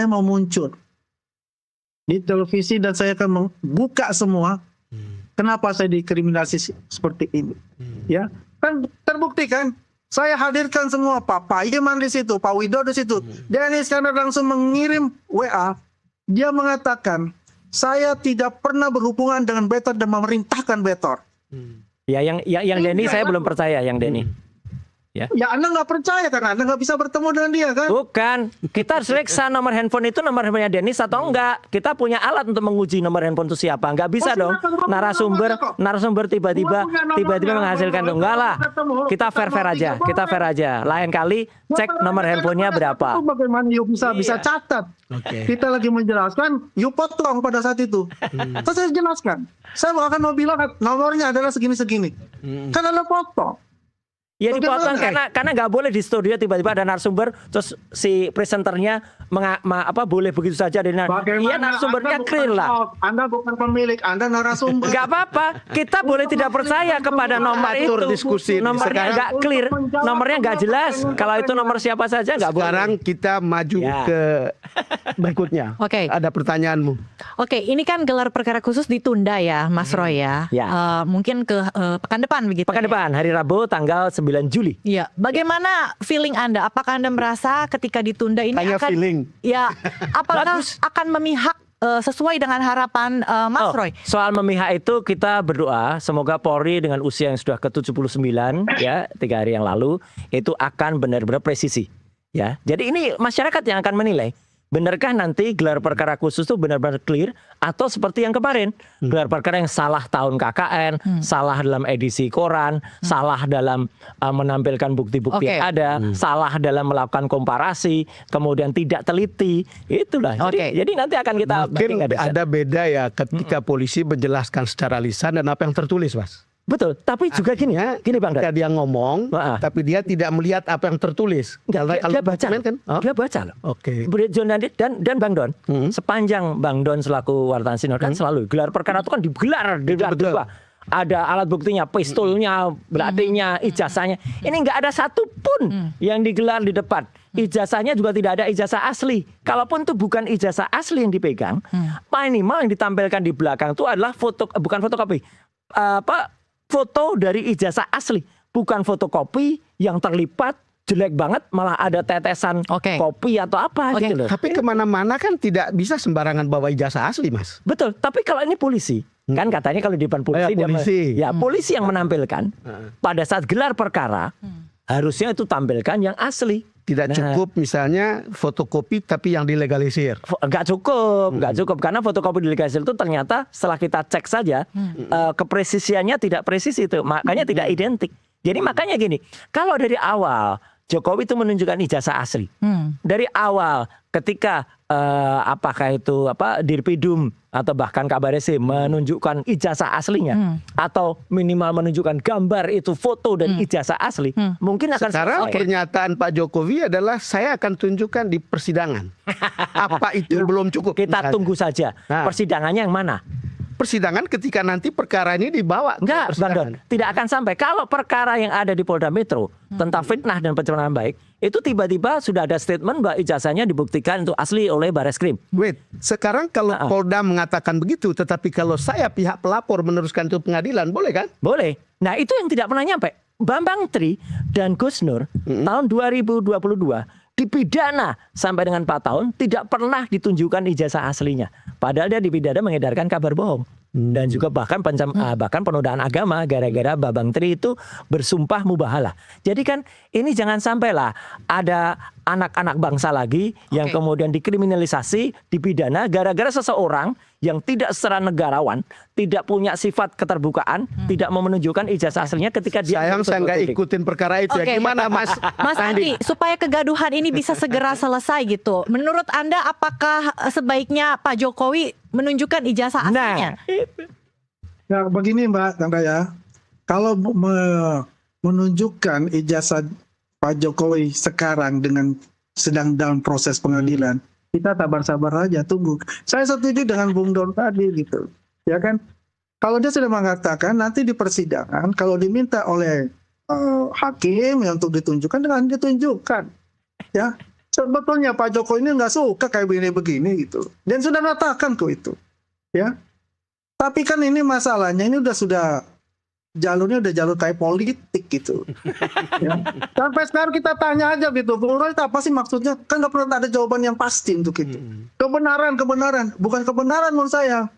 mau muncul di televisi dan saya akan membuka semua kenapa saya dikriminasi seperti ini. Ya, kan terbukti kan? Saya hadirkan semua Pak Payeman di situ, Pak Widodo di situ. Dan Iskandar langsung mengirim WA. Dia mengatakan, saya tidak pernah berhubungan dengan Betor dan memerintahkan Betor. Ya yang Denny saya belum percaya yang Denny. Ya Anda nggak percaya karena Anda nggak bisa bertemu dengan dia kan? Bukan, kita harus periksa nomor handphone itu nomor handphonenya Dennis atau enggak. Kita punya alat untuk menguji nomor handphone itu siapa. Enggak bisa dong narasumber tiba-tiba menghasilkan tuh. Enggak lah. Kita fair aja. Lain kali cek nomor handphonenya berapa. Itu bagaimana you bisa catat. Kita lagi menjelaskan, you potong pada saat itu. Terus saya jelaskan. Saya akan mau bilang nomornya adalah segini-segini. Kan Anda potong. Ya dipotong karena nggak boleh di studio tiba-tiba ada narasumber terus si presenternya boleh begitu saja dengan iya narasumbernya clear lah. Anda bukan pemilik, Anda narasumber. Nggak apa-apa, kita boleh tidak percaya kepada nomor itu. Diskusi nomornya nggak clear, nomornya nggak jelas. Kalau itu nomor siapa saja nggak boleh. Sekarang kita maju ke berikutnya. Oke. Ada pertanyaanmu. Oke, ini kan gelar perkara khusus ditunda ya, Mas Roy ya. Ya. Mungkin ke pekan depan begitu. Pekan depan hari Rabu tanggal 9 Juli. Iya. Bagaimana feeling Anda? Apakah Anda merasa ketika ditunda ini Tanya akan feeling. Ya, apakah akan memihak sesuai dengan harapan Mas Roy? Soal memihak itu kita berdoa semoga Polri dengan usia yang sudah ke-79 ya 3 hari yang lalu itu akan benar-benar presisi ya. Jadi ini masyarakat yang akan menilai. Benarkah nanti gelar perkara khusus itu benar-benar clear atau seperti yang kemarin gelar perkara yang salah tahun KKN, salah dalam edisi koran, salah dalam menampilkan bukti-bukti yang ada, salah dalam melakukan komparasi, kemudian tidak teliti, itulah. Jadi nanti akan kita mungkin ada beda ya ketika polisi menjelaskan secara lisan dan apa yang tertulis, Mas. Betul, tapi juga gini Bang Dan. Dia ngomong, tapi dia tidak melihat apa yang tertulis. Dia baca, kan? Dia baca loh. Oke. Dan Bang Don, sepanjang Bang Don selaku wartawan senior kan selalu gelar perkara itu kan digelar. Ada alat buktinya, pistolnya, belatinya, ijazahnya. Ini nggak ada satupun yang digelar di depan. Ijazahnya juga tidak ada ijazah asli. Kalaupun itu bukan ijazah asli yang dipegang, minimal yang ditampilkan di belakang itu adalah bukan fotokopi. foto dari ijazah asli, bukan fotokopi yang terlipat jelek banget, malah ada tetesan Oke. kopi atau apa Oke. gitu loh. Tapi kemana-mana kan tidak bisa sembarangan bawa ijazah asli, Mas. Betul, tapi kalau ini polisi, kan katanya kalau di depan polisi, ya, polisi. polisi yang menampilkan pada saat gelar perkara harusnya itu tampilkan yang asli. Tidak cukup misalnya fotokopi tapi yang dilegalisir. Nggak cukup karena fotokopi dilegalisir itu ternyata setelah kita cek saja kepresisiannya tidak presis itu, makanya tidak identik. Jadi makanya gini, kalau dari awal Jokowi itu menunjukkan ijazah asli, dari awal ketika apakah itu Dirpidum atau bahkan Kabar Eskrim menunjukkan ijazah aslinya atau minimal menunjukkan gambar itu foto dan ijazah asli, mungkin akan Sekarang selesai. pernyataan Pak Jokowi adalah saya akan tunjukkan di persidangan. Apa itu belum cukup? Kita misalnya. tunggu saja Nah. persidangannya yang mana. Persidangan ketika nanti perkara ini dibawa ke Enggak, Bang Don, persidangan. tidak akan sampai. Kalau perkara yang ada di Polda Metro tentang fitnah dan pencemaran baik, itu tiba-tiba sudah ada statement bahwa ijazahnya dibuktikan itu asli oleh Bareskrim. Wait, sekarang kalau Polda mengatakan begitu, tetapi kalau saya pihak pelapor meneruskan itu pengadilan, boleh kan? Boleh. Nah, itu yang tidak pernah nyampe. Bambang Tri dan Gus Nur tahun 2022 dipidana sampai dengan 4 tahun, tidak pernah ditunjukkan ijazah aslinya. Padahal dia dipidana mengedarkan kabar bohong. Dan juga bahkan bahkan penodaan agama gara-gara Bambang Tri itu bersumpah mubahalah. Jadi kan ini jangan sampailah ada anak-anak bangsa lagi yang kemudian dikriminalisasi, dipidana gara-gara seseorang yang tidak secara negarawan, tidak punya sifat keterbukaan, tidak mau menunjukkan ijazah aslinya ketika dia Sayang saya nggak politik. ikutin perkara itu. Oke. Ya gimana Mas? Mas Andi, supaya kegaduhan ini bisa segera selesai gitu. Menurut Anda apakah sebaiknya Pak Jokowi menunjukkan ijazah aslinya? Ya begini Mbak Tanda ya, kalau menunjukkan ijazah Pak Jokowi sekarang dengan sedang dalam proses pengadilan, kita sabar-sabar aja tunggu. Saya setuju dengan Bung Don tadi gitu, ya kan? Kalau dia sudah mengatakan nanti di persidangan, kalau diminta oleh hakim yang untuk ditunjukkan dengan ditunjukkan, ya. Sebetulnya Pak Jokowi ini nggak suka kayak begini-begini gitu, dan sudah mengatakan kok itu, ya. Tapi kan ini masalahnya ini sudah jalurnya udah jalur kayak politik gitu. Ya. Sampai sekarang kita tanya aja gitu, Bung Roy apa sih maksudnya? Kan nggak pernah ada jawaban yang pasti untuk itu. Kebenaran, bukan kebenaran menurut saya.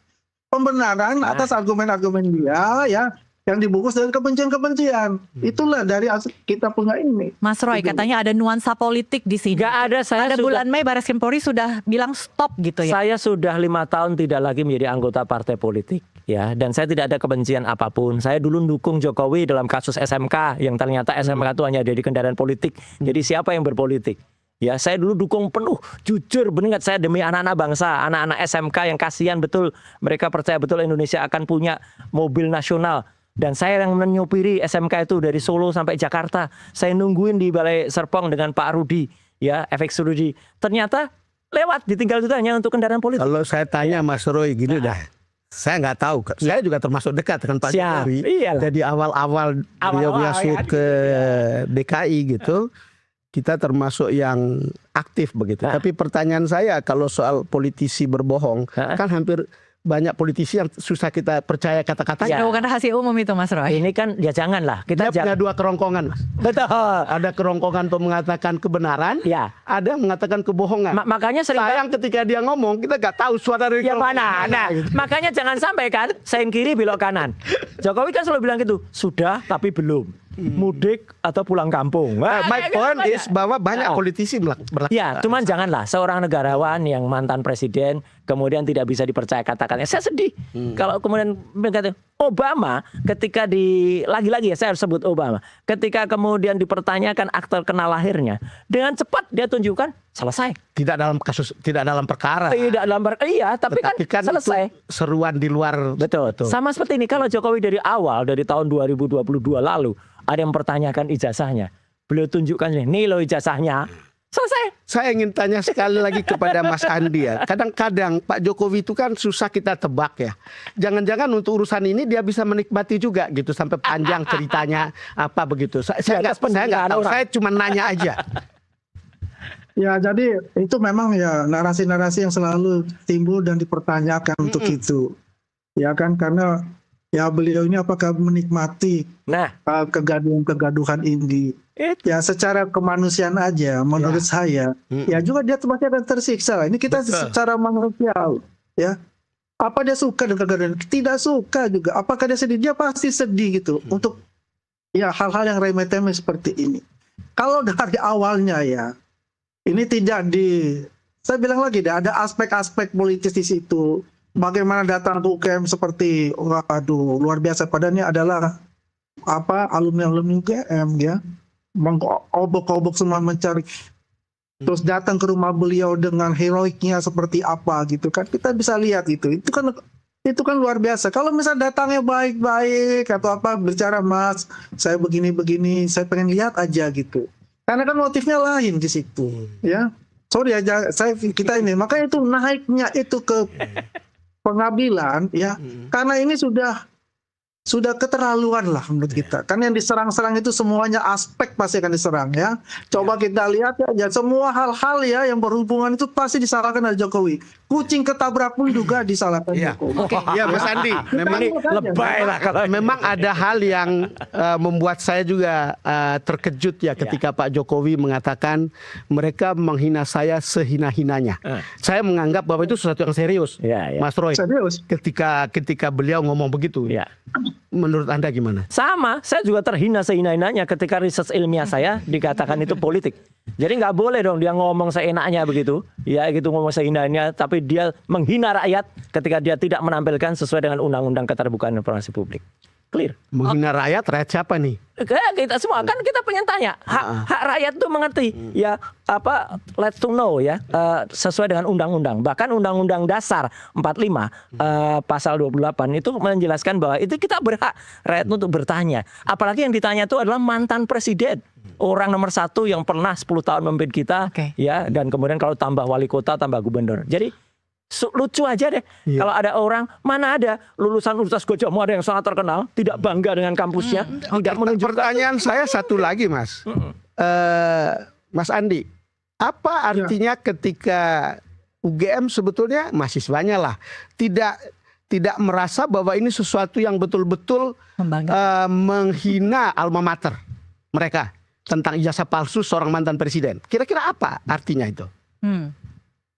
Pembenaran atas argumen-argumen dia ya yang dibungkus dengan kebencian-kebencian. Itulah dari kita punya ini. Mas Roy katanya ada nuansa politik di sini. Nggak ada, saya Pada sudah- bulan Mei Bareskrim Polri sudah bilang stop gitu ya. Saya sudah 5 tahun tidak lagi menjadi anggota partai politik, ya, dan saya tidak ada kebencian apapun. Saya dulu dukung Jokowi dalam kasus SMK yang ternyata SMK itu hanya jadi kendaraan politik. Jadi siapa yang berpolitik? Ya, saya dulu dukung penuh, jujur benar saya demi anak-anak bangsa, anak-anak SMK yang kasihan betul. Mereka percaya betul Indonesia akan punya mobil nasional. Dan saya yang menyupiri SMK itu dari Solo sampai Jakarta. Saya nungguin di Balai Serpong dengan Pak Rudi, ya, FX Rudi. Ternyata lewat, ditinggal itu hanya untuk kendaraan politik. Kalau saya tanya Mas Roy gini dah, saya nggak tahu. Saya juga termasuk dekat dengan Pak Siap, Jokowi. iyalah. Jadi awal-awal beliau Awal-awal, masuk ya, ke DKI gitu, kita termasuk yang aktif begitu. Tapi pertanyaan saya kalau soal politisi berbohong, kan hampir banyak politisi yang susah kita percaya kata-katanya. Ya. Bukan rahasia umum itu Mas Roy. Ini kan ya janganlah Dia kita punya dua kerongkongan, Mas. betul. Ada kerongkongan untuk mengatakan kebenaran, Ya. ada yang mengatakan kebohongan. Makanya sering Sayang ketika dia ngomong, kita nggak tahu suara dari yang kerongkongan mana. Nah, gitu. makanya jangan sampai kan sayang kiri belok kanan. Jokowi kan selalu bilang gitu, sudah tapi belum. Mudik atau pulang kampung. Wah, My kayak point gitu is bahwa banyak Oh. politisi berlaku. Ya, cuman janganlah seorang negarawan yang mantan presiden kemudian tidak bisa dipercaya kata-katanya. Saya sedih kalau kemudian berkata Obama ketika lagi-lagi ya saya harus sebut Obama. Ketika kemudian dipertanyakan akte kena lahirnya, dengan cepat dia tunjukkan selesai. Tidak dalam kasus, tidak dalam perkara. Tidak dalam iya, tapi Tetapi kan selesai. itu seruan di luar. Betul. Sama seperti ini kalau Jokowi dari awal dari tahun 2022 lalu ada yang mempertanyakan ijazahnya. Beliau tunjukkan nih loh ijazahnya. Selesai. Saya ingin tanya sekali lagi kepada Mas Andi ya. Kadang-kadang Pak Jokowi itu kan susah kita tebak ya. Jangan-jangan untuk urusan ini dia bisa menikmati juga gitu sampai panjang ceritanya apa begitu. Saya nggak tahu. Saya cuma nanya aja. Ya jadi itu memang ya narasi-narasi yang selalu timbul dan dipertanyakan untuk itu. Ya kan karena ya beliau ini apakah menikmati Nah, kegaduhan-kegaduhan ini. Ya secara kemanusiaan aja menurut saya, ya juga dia pasti akan tersiksa lah. Ini kita secara manusiawi, ya. Apa dia suka dengan kegaduhan? Tidak suka juga. Apakah dia sedih? Dia pasti sedih gitu untuk ya hal-hal yang remeh-temeh seperti ini. Kalau dari awalnya ya, ini tidak saya bilang lagi deh, ada aspek-aspek politis di situ. Bagaimana datang ke UGM seperti, waduh luar biasa. Padahal ini adalah alumni UGM ya, mengobok-obok semua mencari. Terus datang ke rumah beliau dengan heroiknya seperti apa gitu kan, kita bisa lihat itu kan luar biasa. Kalau misalnya datangnya baik-baik atau bicara, Mas saya begini-begini, saya pengen lihat aja gitu, karena kan motifnya lain di situ ya. Sorry aja kita ini, makanya itu naiknya itu ke pengadilan ya, karena ini sudah keterlaluan lah menurut kita. Kan yang diserang-serang itu semuanya aspek pasti akan diserang ya. Coba kita lihat ya, semua hal-hal ya yang berhubungan itu pasti disalahkan oleh Jokowi. Kucing ketabrak pun juga disalahkan Jokowi. Ya Mas Andi, memang lebay lah kalau memang ada hal yang membuat saya juga terkejut ya ketika Pak Jokowi mengatakan mereka menghina saya sehina-hinanya. Saya menganggap bahwa itu sesuatu yang serius, Mas Roy. Serius. Ketika beliau ngomong begitu. Menurut Anda gimana? Sama, saya juga terhina sehina-hinanya ketika riset ilmiah saya dikatakan itu politik. Jadi nggak boleh dong dia ngomong seenaknya begitu, ya gitu ngomong sehina-hinanya, tapi dia menghina rakyat ketika dia tidak menampilkan sesuai dengan Undang-Undang Keterbukaan Informasi Publik. Clear. Menghina rakyat siapa nih? Kita semua kan kita pengen tanya hak rakyat tuh mengerti ya let's to know ya sesuai dengan undang-undang, bahkan Undang-Undang Dasar 45 pasal 28 itu menjelaskan bahwa itu kita berhak rakyat untuk bertanya, apalagi yang ditanya itu adalah mantan presiden, orang nomor 1 yang pernah 10 tahun memimpin kita ya, dan kemudian kalau tambah wali kota tambah gubernur. Jadi lucu aja deh kalau ada orang, mana ada lulusan Universitas Gadjah Mada yang sangat terkenal tidak bangga dengan kampusnya, tidak menunjukkan. Pertanyaan saya satu lagi, Mas. Mas Andi, apa artinya ketika UGM sebetulnya mahasiswanya lah tidak merasa bahwa ini sesuatu yang betul-betul menghina alma mater mereka tentang ijazah palsu seorang mantan presiden? Kira-kira apa artinya itu?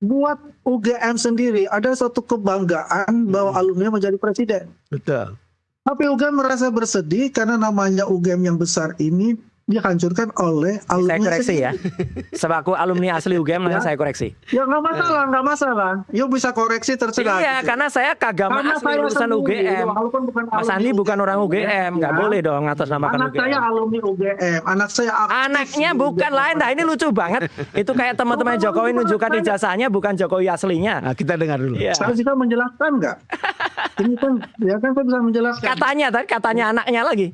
Buat UGM sendiri ada satu kebanggaan bahwa alumni menjadi presiden. Betul. Tapi UGM merasa bersedih karena namanya UGM yang besar ini dihancurkan oleh alumni. Saya koreksi sendiri. ya, sebagai alumni asli UGM saya koreksi. Ya nggak masalah. Yuk bisa koreksi terserah. Iya, gitu. karena saya kagama Karena asli saya lulusan sendiri, UGM. walaupun bukan Mas Andi alumni bukan orang UGM, nggak boleh dong ngatasnamakan Anak UGM. saya alumni UGM, anak saya aktif Anaknya di bukan UGM. lain, nah ini lucu banget. Itu kayak teman-teman Jokowi nunjukkan ijazahnya bukan Jokowi aslinya. Nah, kita dengar dulu. Iya. Saya bisa menjelaskan nggak? Ini kan, ya kan saya bisa menjelaskan. Katanya anaknya lagi.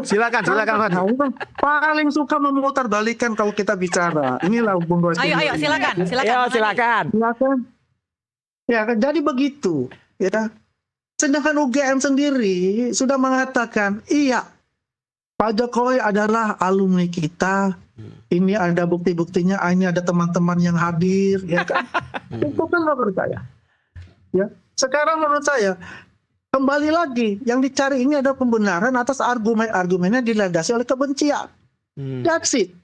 Silakan. Nah, ini kan paling suka memutarbalikkan kalau kita bicara. Inilah Bung Roy. Ayo silakan. Silakan. Ya kan, jadi begitu. Ya. Sedangkan UGM sendiri sudah mengatakan, iya, Pak Jokowi adalah alumni kita. Ini ada bukti-buktinya. Ini ada teman-teman yang hadir. Ya kan? Itu kan menurut saya. Ya. Sekarang menurut saya, kembali lagi, yang dicari ini ada pembenaran atas argumen-argumennya dilandasi oleh kebencian. That's it.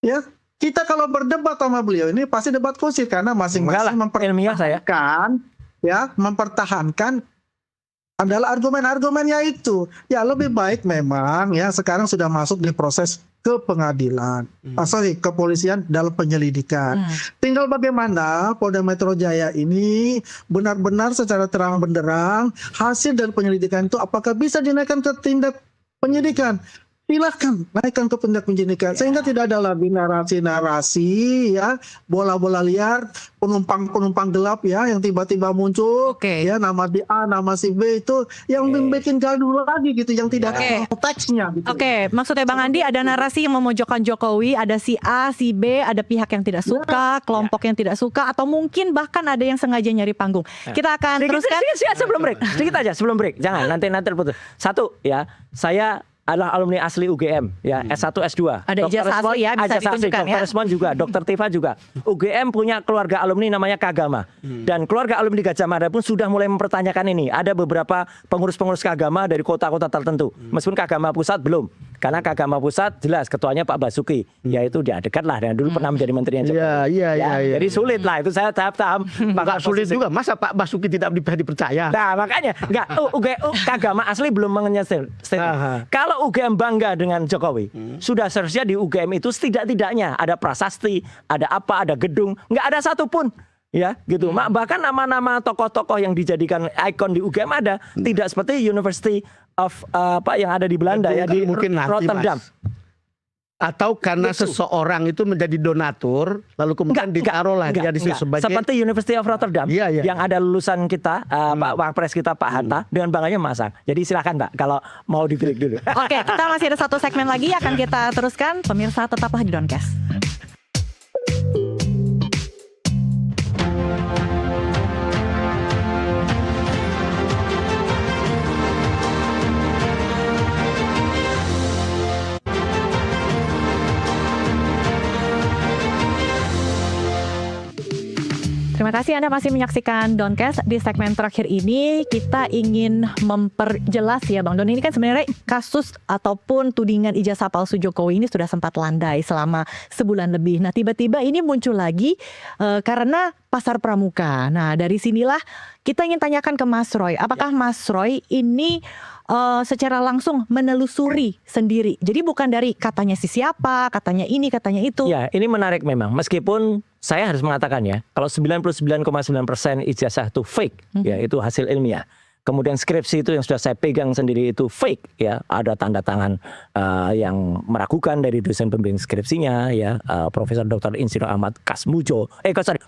Ya, kita kalau berdebat sama beliau ini pasti debat kusir karena masing-masing mempertahankan adalah argumen-argumennya itu. Ya lebih baik memang ya sekarang sudah masuk di proses ke pengadilan, kepolisian dalam penyelidikan. Tinggal bagaimana Polda Metro Jaya ini benar-benar secara terang benderang hasil dari penyelidikan itu apakah bisa dinaikkan ke tindak penyidikan. Silahkan naikkan ke tindak penyidikan sehingga tidak ada lagi narasi-narasi ya, bola-bola liar, penumpang gelap ya yang tiba-tiba muncul ya, nama si A, nama si B itu yang bikin gaduh lagi gitu, yang tidak ada konteksnya gitu. Maksudnya Bang Andi ada narasi yang memojokkan Jokowi, ada si A, si B, ada pihak yang tidak suka, kelompok yang tidak suka, atau mungkin bahkan ada yang sengaja nyari panggung. Kita akan teruskan sebelum break. Sedikit aja sebelum break. Jangan nanti putus. Satu ya, saya adalah alumni asli UGM ya, S1 S2. Ada ijazah asli ya, bisa ditunjukkan ya. Dr. Resmond juga, Dr. Tifa juga. UGM punya keluarga alumni namanya Kagama. Dan keluarga alumni Gajah Mada pun sudah mulai mempertanyakan ini. Ada beberapa pengurus-pengurus Kagama dari kota-kota tertentu. Meskipun Kagama Pusat belum. Karena Kagama Pusat jelas ketuanya Pak Basuki, yaitu dia dekat lah dan dulu pernah menjadi menterinya Jokowi. Iya. Jadi sulit lah, itu saya tahap-tahap. Agak sulit juga. Masa Pak Basuki tidak dipercaya? Nah makanya enggak Kagama asli belum mengenyesel. Kalau UGM bangga dengan Jokowi, sudah seharusnya di UGM itu setidak-tidaknya ada prasasti, ada apa, ada gedung, nggak ada satupun. Ya gitu. Bahkan nama-nama tokoh-tokoh yang dijadikan ikon di UGM ada, tidak seperti University of yang ada di Belanda ya, di mungkin nanti, Rotterdam. Mas. Atau karena seseorang itu menjadi donatur, lalu kemudian ditaruhlah dia di situ sebagai seperti University of Rotterdam, Iya. yang ada lulusan kita, Pak Wapres kita Pak Hatta, dengan bangganya masak. Jadi silakan Pak, kalau mau dipilih dulu. Oke, kita masih ada satu segmen lagi akan kita teruskan. Pemirsa tetaplah di Doncast. Terima kasih Anda masih menyaksikan Doncast. Di segmen terakhir ini kita ingin memperjelas ya Bang Don. Ini kan sebenarnya kasus ataupun tudingan ijazah palsu Jokowi ini sudah sempat landai selama sebulan lebih. Nah tiba-tiba ini muncul lagi karena Pasar Pramuka. Nah dari sinilah kita ingin tanyakan ke Mas Roy. Apakah Mas Roy ini secara langsung menelusuri sendiri? Jadi bukan dari katanya si siapa, katanya ini, katanya itu. Ya, ini menarik memang. Meskipun saya harus mengatakan ya, kalau 99,9% ijazah itu fake, ya itu hasil ilmiah. Kemudian skripsi itu yang sudah saya pegang sendiri itu fake, ya ada tanda tangan yang meragukan dari dosen pembimbing skripsinya, ya Profesor Dr. Insinyur Ahmad Kasmujo,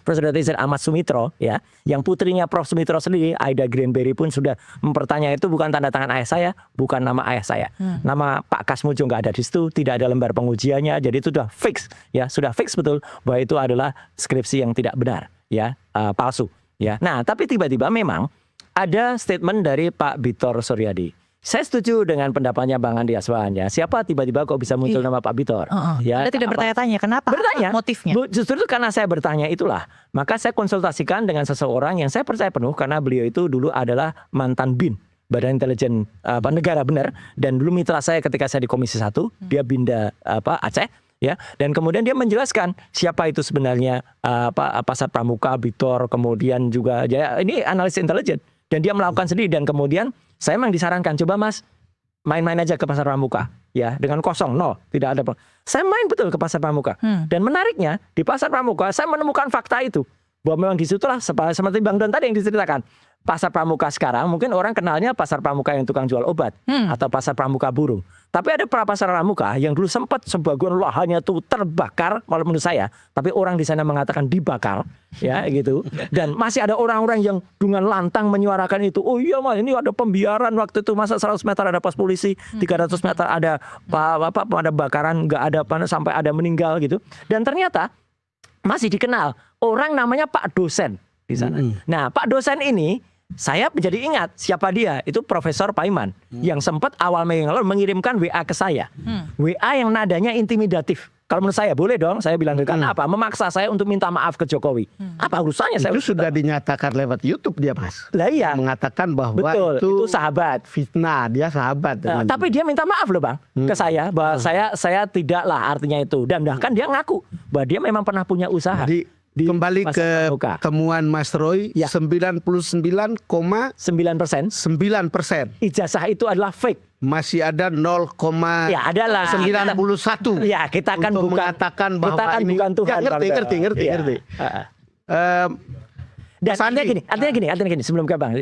Profesor Dr. Insinyur Ahmad Sumitro, ya yang putrinya Prof Sumitro sendiri, Aida Greenberry pun sudah mempertanyaan itu bukan tanda tangan ayah saya, bukan nama ayah saya, nama Pak Kasmujo nggak ada di situ, tidak ada lembar pengujiannya, jadi itu sudah fix, ya sudah fix betul bahwa itu adalah skripsi yang tidak benar, ya palsu, ya. Nah tapi tiba-tiba memang ada statement dari Pak Bitor Suryadi. Saya setuju dengan pendapatnya Bang Andi Aswan ya. Siapa tiba-tiba kok bisa muncul nama Pak Bitor? Ya, Anda tidak bertanya-tanya kenapa? Bertanya. Motifnya? Justru itu karena saya bertanya itulah. Maka saya konsultasikan dengan seseorang yang saya percaya penuh karena beliau itu dulu adalah mantan BIN. Badan Intelijen Negara benar. Dan dulu mitra saya ketika saya di Komisi 1. Dia Binda Aceh. Ya, dan kemudian dia menjelaskan siapa itu sebenarnya Pasar Pramuka, Bitor, kemudian juga ya, ini analis intelijen. Dan dia melakukan sendiri dan kemudian saya memang disarankan coba Mas main-main aja ke Pasar Pramuka ya dengan kosong nol tidak ada. Saya main betul ke Pasar Pramuka dan menariknya di Pasar Pramuka saya menemukan fakta itu bahwa memang disitulah seperti Bang Don tadi yang diceritakan. Pasar Pramuka sekarang mungkin orang kenalnya Pasar Pramuka yang tukang jual obat atau Pasar Pramuka burung. Tapi ada Pasar Pramuka yang dulu sempat sebagian lahannya tuh terbakar kalau menurut saya. Tapi orang di sana mengatakan dibakar ya gitu. Dan masih ada orang-orang yang dengan lantang menyuarakan itu. Oh iya Mas ini ada pembiaran waktu itu masa 100 meter ada pos polisi, 300 meter ada ada bakaran nggak ada sampai ada meninggal gitu. Dan ternyata masih dikenal orang namanya Pak dosen di sana. Nah Pak dosen ini saya menjadi ingat siapa dia. Itu Profesor Paiman yang sempat awal mengirimkan WA ke saya. WA yang nadanya intimidatif. Kalau menurut saya boleh dong. Saya bilang apa? Memaksa saya untuk minta maaf ke Jokowi. Apa urusannya? Itu sudah dinyatakan lewat YouTube dia Mas. Lah iya. Mengatakan bahwa betul, itu sahabat. Fitnah, dia sahabat. Tapi dia minta maaf loh Bang ke saya bahwa saya tidaklah artinya itu. Dan bahkan dia ngaku bahwa dia memang pernah punya usaha. Jadi kembali ke temuan Mas Roy, ya. 99,9% ijazah itu adalah fake. Masih ada 0,91. Ya, kita akan mengatakan bahwa kita kan ini bukan Tuhan. Ya, ngerti. Dan artinya gini sebelum ke Bang.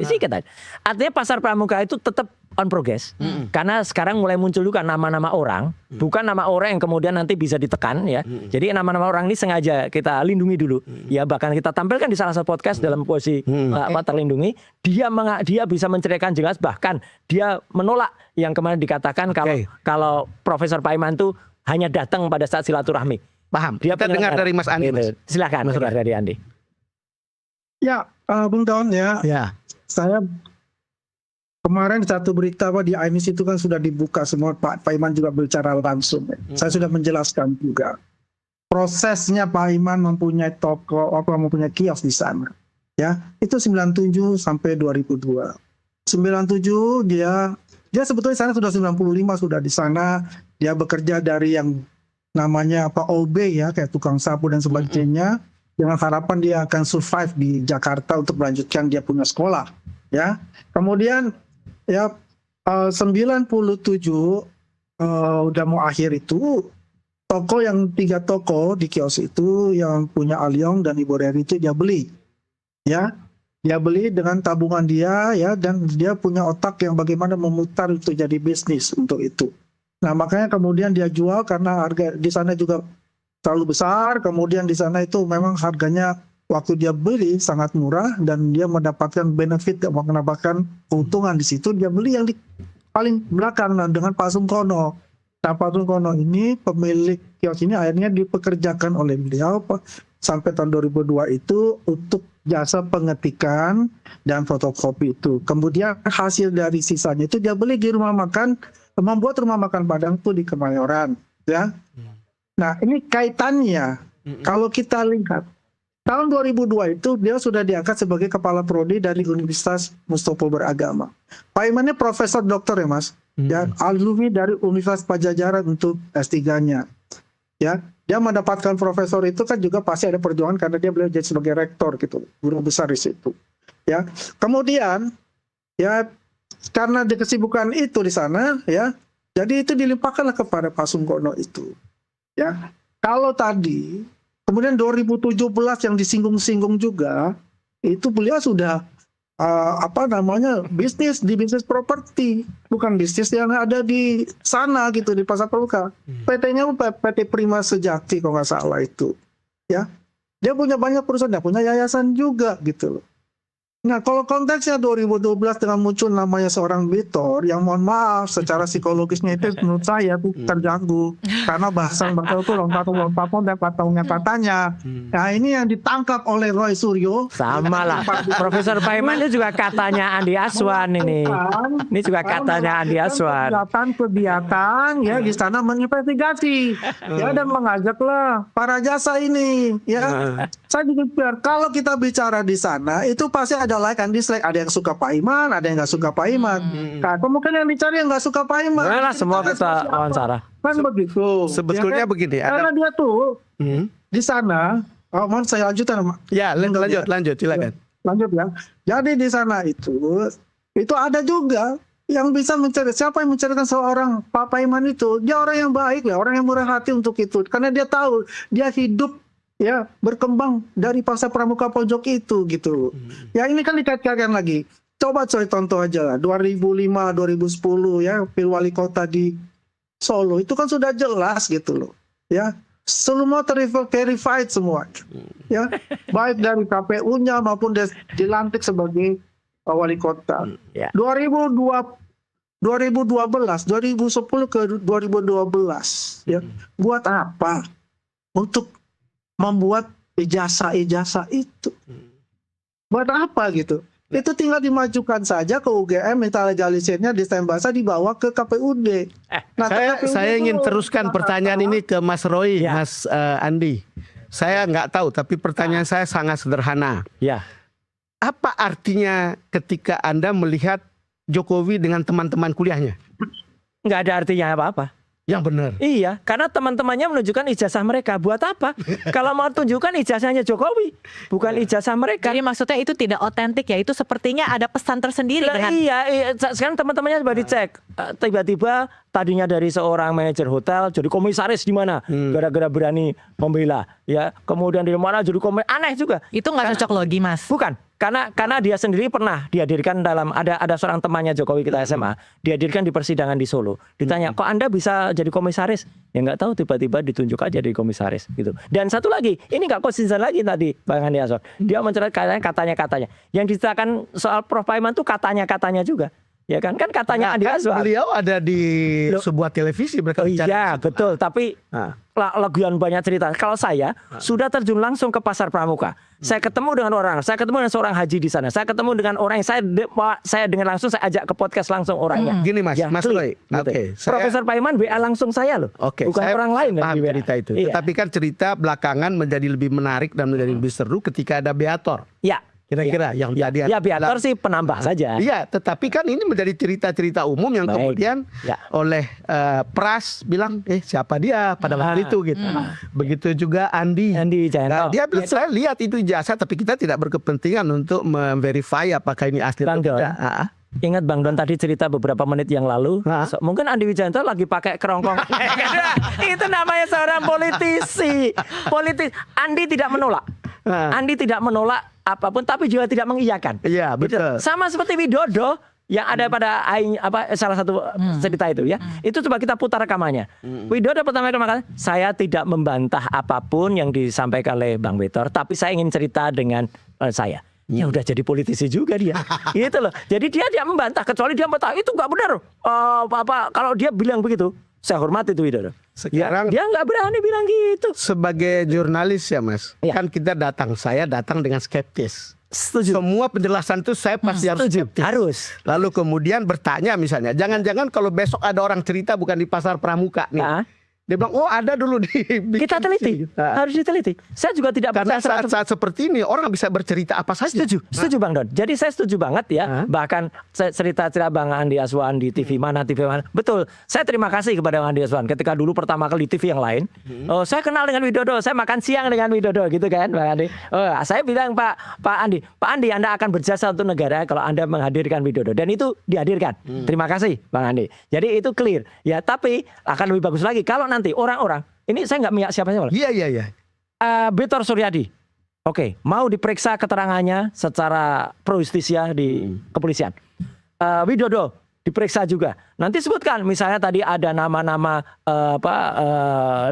Artinya Pasar Pramuka itu tetap on progress. Karena sekarang mulai muncul juga nama-nama orang, bukan nama orang yang kemudian nanti bisa ditekan ya. Jadi nama-nama orang ini sengaja kita lindungi dulu. Ya bahkan kita tampilkan di salah satu podcast dalam posisi terlindungi. Dia bisa menceritakan jelas, bahkan dia menolak yang kemarin dikatakan kalau Profesor Paiman itu hanya datang pada saat silaturahmi. Paham. Kita dengar dari Mas Andi. Silakan dengar dari Andi. Ya, Bung Don ya. Saya kemarin satu berita di INIS itu kan sudah dibuka semua, Pak Iman juga bicara langsung. Saya sudah menjelaskan juga. Prosesnya Pak Iman mempunyai toko, mempunyai kios di sana. Ya, itu 97 sampai 2002. 97 dia sebetulnya sana sudah 95 sudah di sana. Dia bekerja dari yang namanya OB ya, kayak tukang sapu dan sebagainya. Dengan harapan dia akan survive di Jakarta untuk melanjutkan dia punya sekolah. Ya, kemudian ya 97 udah mau akhir itu, toko yang 3 toko di kios itu yang punya Alyong dan Ibu Reri itu dia beli. Ya, dia beli dengan tabungan dia ya, dan dia punya otak yang bagaimana memutar untuk jadi bisnis untuk itu. Nah, makanya kemudian dia jual karena harga di sana juga terlalu besar. Kemudian di sana itu memang harganya waktu dia beli sangat murah dan dia mendapatkan benefit, mendapatkan keuntungan di situ. Dia beli yang di paling belakang dengan Pak Sungkono. Nah, Pak Sungkono ini pemilik kios ini akhirnya dipekerjakan oleh beliau sampai tahun 2002 itu untuk jasa pengetikan dan fotokopi itu. Kemudian hasil dari sisanya itu dia beli di rumah makan, membuat rumah makan Padang itu di Kemayoran, ya. Nah, ini kaitannya kalau kita lihat tahun 2002 itu dia sudah diangkat sebagai kepala prodi dari Universitas Mustopo Beragama. Pak Iman ini profesor doktor ya Mas, ya, alumni dari Universitas Pajajaran untuk S3-nya. Ya, dia mendapatkan profesor itu kan juga pasti ada perjuangan karena dia beliau jadi sebagai rektor gitu, guru besar di situ. Ya, kemudian ya karena di kesibukan itu di sana ya, jadi itu dilimpahkanlah kepada Pak Sungkono itu. Ya, kalau tadi kemudian 2017 yang disinggung-singgung juga, itu beliau sudah bisnis di bisnis properti, bukan bisnis yang ada di sana gitu di Pasar Pramuka. PT-nya PT Prima Sejati kalau nggak salah itu, ya. Dia punya banyak perusahaan, dia punya yayasan juga gitu loh. Nah, kalau konteksnya 2012 dengan muncul namanya seorang Bitor yang mohon maaf secara psikologisnya itu menurut saya tuh terganggu karena bahasan itu lompat-lompat dan katanya. Nah, ini yang ditangkap oleh Roy Suryo. Sama lah. Profesor Paiman itu juga katanya Andi Aswan ini. Ini juga katanya Andi Aswan. Kegiatan ya di sana menginvestigasi ya dan mengajaklah para jasa ini ya. Saya juga biar kalau kita bicara di sana itu pasti ada like and dislike, ada yang suka Pak Iman, ada yang nggak suka Pak Iman. Nah, kemungkinan yang dicari yang nggak suka Pak Iman. Nah, semua kita wawancara. Kan begitu. Sebetulnya ya kan? begini. Karena dia tuh di sana, mohon saya lanjutkan. Ya, lanjut, silakan. Lanjut ya. Jadi di sana itu ada juga yang bisa mencari, siapa yang mencarikan seorang Pak Iman itu, dia orang yang baik ya, orang yang murah hati untuk itu, karena dia tahu dia hidup ya berkembang dari Pasar Pramuka pojok itu gitu. Ya ini kan dikaitkan lagi. Coba contoh aja lah 2005 2010 ya pil wali kota di Solo itu kan sudah jelas gitu loh. Ya, semua verified semua. Ya, baik dari KPU-nya maupun dilantik sebagai wali kota. 2012 2010 ke 2012 ya. Buat apa? Untuk membuat ijazah itu. Buat apa gitu? Itu tinggal dimajukan saja ke UGM, minta legalisirnya di stem bahasa dibawa ke KPUD. Nah, saya ingin teruskan pertanyaan ini ke Mas Roy, ya. Mas Andi. Saya nggak tahu, tapi pertanyaan saya sangat sederhana. Ya. Apa artinya ketika Anda melihat Jokowi dengan teman-teman kuliahnya? Nggak ada artinya apa-apa. Yang benar. Iya, karena teman-temannya menunjukkan ijazah mereka. Buat apa? Kalau mau tunjukkan ijazahnya Jokowi, bukan ijazah mereka. Jadi maksudnya itu tidak otentik ya? Itu sepertinya ada pesan tersendiri dengan... Iya, sekarang teman-temannya coba dicek. Tiba-tiba tadinya dari seorang manajer hotel jadi komisaris di mana? Gara-gara berani membela. Ya, kemudian di mana jadi aneh juga. Itu nggak cocok logi, Mas. Bukan. Karena dia sendiri pernah dihadirkan dalam ada seorang temannya Jokowi kita SMA dihadirkan di persidangan di Solo. Ditanya, kok Anda bisa jadi komisaris? Ya nggak tahu, tiba-tiba ditunjuk aja jadi komisaris gitu. Dan satu lagi, ini nggak konsisten lagi tadi Bang Andi Aswan. Dia menceritakan katanya. Yang diceritakan soal Prof Paiman tuh katanya juga. Ya kan katanya Andi Kan Azwar. beliau ada di Loh. sebuah televisi berkali Iya betul, tapi Nah. legian banyak cerita. Kalau saya sudah terjun langsung ke pasar Pramuka, saya ketemu dengan orang, saya ketemu dengan seorang haji di sana, saya ketemu dengan orang yang saya dengan langsung saya ajak ke podcast langsung orangnya. Gini Mas, Ya, Mas klik, Roy. gitu. Oke, Profesor Paiman WA langsung saya loh, Oke, bukan saya orang lain yang paham di WA. cerita itu. Iya. Tetapi kan cerita belakangan menjadi lebih menarik dan menjadi lebih seru ketika ada Beator. Ya, Kira-kira yang tadi ya Beator sih penambah saja. Iya, tetapi kan ini menjadi cerita-cerita umum yang Baik. kemudian Ya. oleh Pras bilang, siapa dia pada waktu itu gitu. Begitu juga Andi. Andi Wijayanto. Nah, dia bilang saya lihat itu ijazah, tapi kita tidak berkepentingan untuk memverify apakah ini asli Bang atau Don. tidak. Ingat Bang Don tadi cerita beberapa menit yang lalu, Hah? mungkin Andi Wijayanto lagi pakai kerongkongan. Itu namanya seorang politisi. Andi tidak menolak. Andi tidak menolak apapun, tapi juga tidak mengiyakan. Iya, Gitu. betul. Sama seperti Widodo yang ada pada salah satu cerita itu ya. Itu coba kita putar rekamannya. Widodo pertama kali mengatakan, saya tidak membantah apapun yang disampaikan oleh Bang Betor, tapi saya ingin cerita dengan saya. Ya udah jadi politisi juga dia. Gitu loh. Jadi dia tidak membantah, kecuali dia membantah itu nggak benar. Kalau dia bilang begitu, saya hormati itu Widodo. Sekarang Dia nggak berani bilang gitu. sebagai jurnalis ya Mas, Iya. kan saya datang dengan skeptis. Setuju. Semua penjelasan itu saya pasti harus Setuju. skeptis. Harus. Lalu kemudian bertanya misalnya, jangan-jangan kalau besok ada orang cerita bukan di pasar Pramuka nih. Nah, Dia bilang, ada dulu di kita teliti. Harus diteliti. Saya juga tidak Karena percaya 100%. saat-saat seperti ini orang bisa bercerita apa saja. Setuju Bang Don. Jadi saya setuju banget ya. Bahkan cerita-cerita Bang Andi Azwan di TV mana. Betul. Saya terima kasih kepada Bang Andi Azwan ketika dulu pertama kali di TV yang lain. Saya kenal dengan Widodo. Saya makan siang dengan Widodo gitu kan, Bang Andi. Saya bilang Pak Andi Anda akan berjasa untuk negara kalau Anda menghadirkan Widodo, dan itu dihadirkan. Terima kasih Bang Andi. Jadi itu clear. Ya, tapi akan lebih bagus lagi kalau nanti orang-orang ini saya nggak miyak siapa-siapa. Iya. Betor Suryadi, oke, mau diperiksa keterangannya secara pro justisia di kepolisian. Widodo diperiksa juga. Nanti sebutkan, misalnya tadi ada nama-nama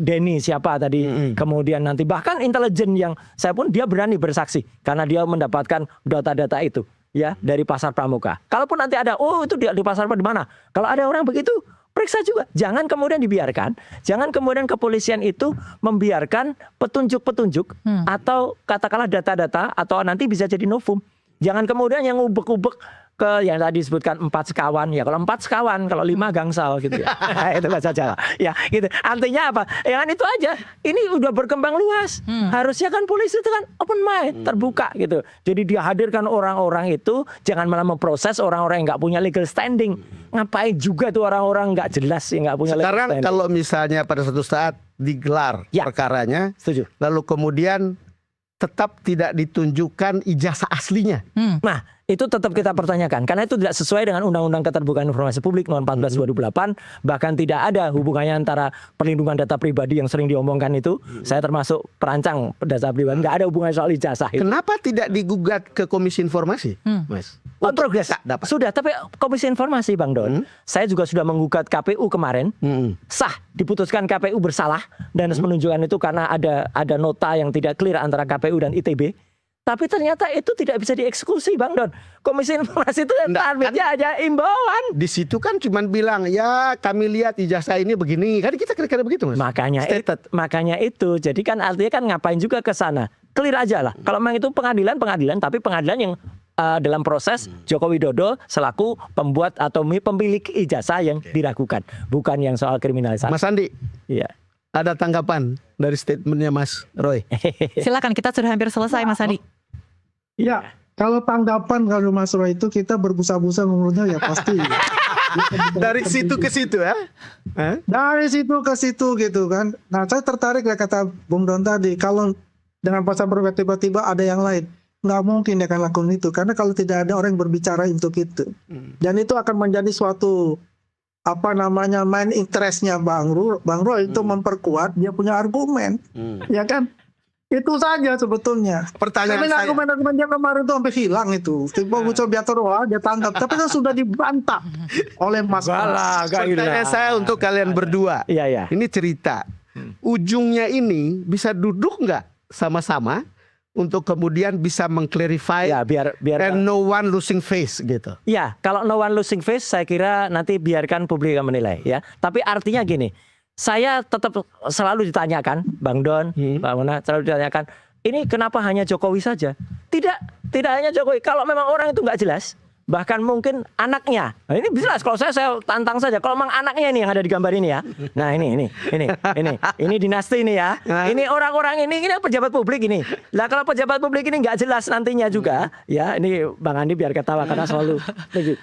Denny siapa tadi, kemudian nanti bahkan intelijen yang saya pun dia berani bersaksi karena dia mendapatkan data-data itu ya dari pasar Pramuka. Kalaupun nanti ada, itu di pasar di mana? Kalau ada orang begitu, periksa juga. Jangan kemudian dibiarkan. Jangan kemudian kepolisian itu membiarkan petunjuk-petunjuk atau katakanlah data-data atau nanti bisa jadi novum. Jangan kemudian yang ubek-ubek ke yang tadi disebutkan 4 sekawan. Ya kalau 4 sekawan, kalau 5 gangsal gitu ya. Itu bahasa Jawa. Ya gitu. Artinya apa? Yang itu aja. Ini udah berkembang luas. Harusnya kan polisi itu kan open mind, terbuka gitu. Jadi dia hadirkan orang-orang itu, jangan malah memproses orang-orang yang nggak punya legal standing. Ngapain juga tuh orang-orang nggak jelas yang nggak punya legal Sekarang standing. kalau misalnya pada suatu saat digelar Ya. perkaranya, Setuju. lalu kemudian tetap tidak ditunjukkan ijazah aslinya. Nah, itu tetap kita pertanyakan karena itu tidak sesuai dengan Undang-Undang Keterbukaan Informasi Publik Nomor 14 2008, bahkan tidak ada hubungannya antara perlindungan data pribadi yang sering diomongkan itu. Saya termasuk perancang data pribadi, nggak ada hubungannya soal ijazah itu. Kenapa tidak digugat ke Komisi Informasi, Mas? Progres dapat. sudah, tapi Komisi Informasi Bang Don, saya juga sudah menggugat KPU kemarin, sah, diputuskan KPU bersalah dan menunjukkan itu karena ada nota yang tidak clear antara KPU dan ITB. Tapi ternyata itu tidak bisa dieksekusi Bang Don. Komisi Informasi itu targetnya aja imbauan. Di situ kan cuman bilang, ya kami lihat ijazah ini begini. Kan kita kira-kira begitu, Mas. Makanya itu. Jadi kan artinya kan ngapain juga ke sana. Clear aja lah. Kalau memang itu pengadilan, tapi pengadilan yang dalam proses Joko Widodo selaku pembuat atau pemilik ijazah yang diragukan, bukan yang soal kriminalisasi. Mas Andi, Iya. ada tanggapan dari statementnya Mas Roy? Silakan, kita sudah hampir selesai Mas Andi. Ya, kalau tanggapan kalau Mas Roy itu kita berbusa-busa ngomongnya ya pasti. Dari situ ke situ ya? Dari situ ke situ gitu kan. Nah, saya tertarik ya kata Bung Don tadi, kalau dengan pasal berbeda tiba-tiba ada yang lain, nggak mungkin dia akan lakukan itu karena kalau tidak ada orang yang berbicara untuk itu, dan itu akan menjadi suatu main interestnya Bang Roy itu memperkuat dia punya argumen, ya kan? Itu saja sebetulnya. Pertanyaan saya, Argumen dia kemarin itu sampai hilang itu. Tiba Buco Biator dia tangkap, tapi kan sudah dibantah oleh Mas. pertanyaan saya untuk kalian berdua. Iya. Ini cerita. Ujungnya ini bisa duduk nggak sama-sama untuk kemudian bisa mengclarify Ya, biar and no one losing face gitu. ya, kalau no one losing face, saya kira nanti biarkan publik yang menilai ya. Tapi artinya gini, saya tetap selalu ditanyakan, Bang Don, Bang Mona, selalu ditanyakan, ini kenapa hanya Jokowi saja? Tidak hanya Jokowi. Kalau memang orang itu nggak jelas, bahkan mungkin anaknya. Nah, ini jelas. Kalau saya tantang saja. Kalau memang anaknya ini yang ada di gambar ini ya. Nah ini dinasti ini ya. Ini orang-orang ini pejabat publik ini. Lah kalau pejabat publik ini nggak jelas nantinya juga, ya ini Bang Andi biar ketawa karena selalu.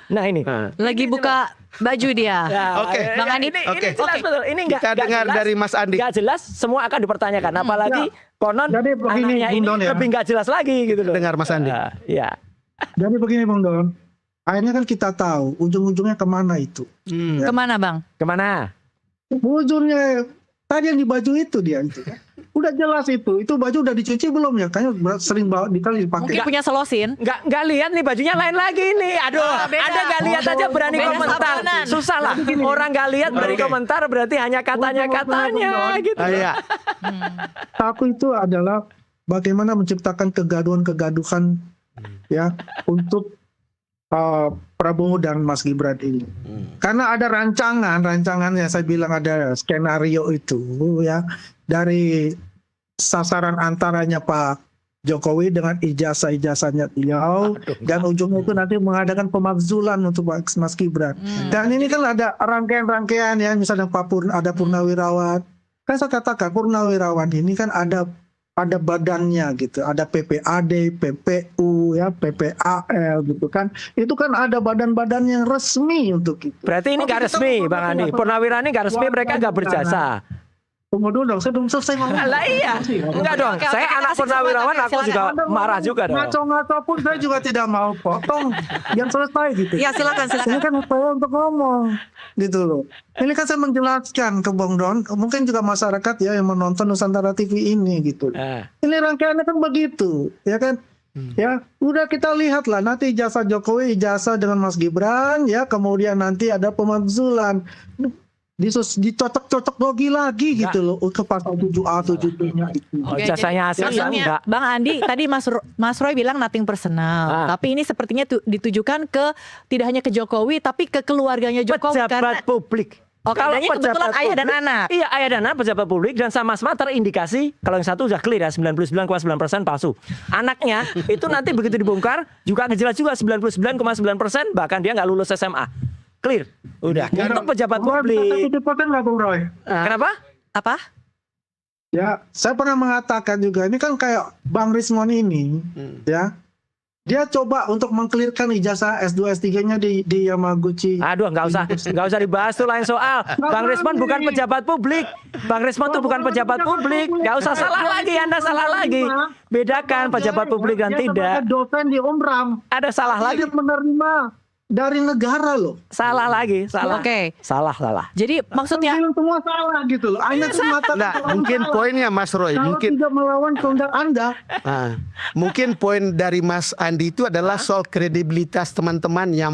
Nah ini. Lagi buka baju dia. Ya, Oke. Bang Andi. Ini jelas betul. Ini nggak Kita dengar jelas, dari Mas Andi. nggak jelas, semua akan dipertanyakan. Apalagi konon Jadi begini, anaknya Bung ini Don, ya. lebih nggak jelas lagi gitu loh. Dengar Mas Andi. Ya. Jadi begini Bung Don, akhirnya kan kita tahu ujung-ujungnya kemana itu. Kemana Bang? Kemana? Ujungnya tadi yang di baju itu dia itu. Udah jelas itu baju udah dicuci belum ya? Kayaknya sering dikali dipakai. Mungkin punya selosin. Nggak lihat nih bajunya lain lagi nih. Aduh, beda. ada nggak lihat aja berani Beda komentar. sabanan. Susah lah. Orang nggak lihat berani komentar berarti hanya katanya gitu. Iya. Aku itu adalah bagaimana menciptakan kegaduhan-kegaduhan ya untuk Prabowo dan Mas Gibran ini. Karena ada rancangannya saya bilang ada skenario itu ya dari sasaran antaranya Pak Jokowi dengan ijazah-ijazahnya beliau dan ujungnya itu nanti mengadakan pemakzulan untuk Mas Gibran. Dan ini kan ada rangkaian-rangkaian ya, misalnya ada Purnawirawan. Kan saya katakan Purnawirawan ini kan ada badannya gitu, ada PPAD, PPU ya, PPAL gitu kan. Itu kan ada badan-badan yang resmi untuk itu. Berarti ini nggak resmi, Bang Andi. Purnawira ini nggak resmi, mereka nggak berjasa. Tunggu dulu dong, saya belum selesai ngomong. Lah iya, enggak dong. Oke, Saya anak purnawirawan, aku juga marah juga dong. Ngaco-ngaco pun saya juga tidak mau potong. Yang selesai gitu. Ya silakan. Ini kan saya untuk ngomong gitu loh. Ini kan saya menjelaskan ke Bang Don, mungkin juga masyarakat ya yang menonton Nusantara TV ini gitu. Ini rangkaiannya kan begitu, ya kan? Ya, udah kita lihat lah nanti ijazah Jokowi, ijazah dengan Mas Gibran, ya kemudian nanti ada pemakzulan. Dicocok-cocok lagi gitu loh ke pasal 7A 7B-nya itu. Oke, Jasanya jadi asli ya, maksudnya, enggak. Bang Andi tadi Mas Roy bilang nothing personal, tapi ini sepertinya ditujukan ke tidak hanya ke Jokowi tapi ke keluarganya Jokowi Pejabat publik. Oke, dan ini kebetulan ayah dan anak. Iya, ayah dan anak pejabat publik dan sama-sama terindikasi kalau yang satu sudah clear ya 99,9% palsu. Anaknya itu nanti begitu dibongkar juga ngejelas juga 99,9% bahkan dia nggak lulus SMA. Clear. Udah. Untuk pejabat publik. Nggak Bung Roy? Kenapa? Apa? Ya, saya pernah mengatakan juga ini kan kayak Bang Rismon ini, ya. Dia coba untuk mengklirkan ijazah S2 S3-nya di Yamaguchi. Aduh, nggak usah dibahas tuh lain soal. Bang Rismon bukan pejabat publik. Bang Rismon tuh bukan pejabat publik. Nggak usah salah lagi, Anda salah lagi. Bedakan pejabat publik dan tidak. Dosen di Umram. Ada salah lagi. Dia menerima dari negara loh. Salah lagi, salah. Oke. Salah. Jadi maksudnya Bilang semua salah gitu loh. Anda mengatakan Nah, mungkin poinnya Mas Roy, kalau mungkin tidak melawan kehendak Anda. mungkin poin dari Mas Andi itu adalah soal kredibilitas teman-teman yang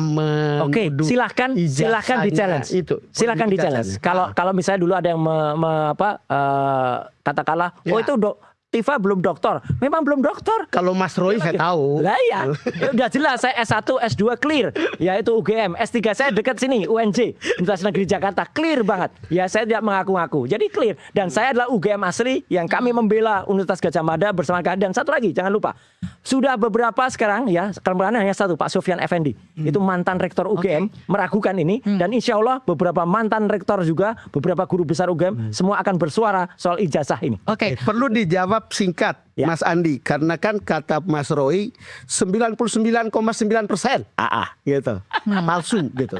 Oke, menuduh silahkan di ijazahnya challenge. itu. Silahkan di challenge. Kalau misalnya dulu ada yang katakanlah, oh itu Tifa belum doktor. Memang belum doktor. Kalau Mas Roy saya tahu. Lah iya. Ya udah jelas saya S1, S2 clear. Yaitu UGM. S3 saya dekat sini, UNJ, Universitas Negeri Jakarta. Clear banget. Ya saya tidak mengaku-ngaku. Jadi clear. Dan saya adalah UGM asli yang kami membela Universitas Gadjah Mada bersama kalian. Dan satu lagi, jangan lupa. Sudah beberapa sekarang ya, kemarin hanya satu, Pak Sofyan Effendi. Itu mantan rektor UGM, meragukan ini. Dan insya Allah beberapa mantan rektor juga, beberapa guru besar UGM, semua akan bersuara soal ijazah ini. oke. Perlu dijawab singkat, Ya. Mas Andi, karena kan kata Mas Roy 99,9% gitu, palsu gitu.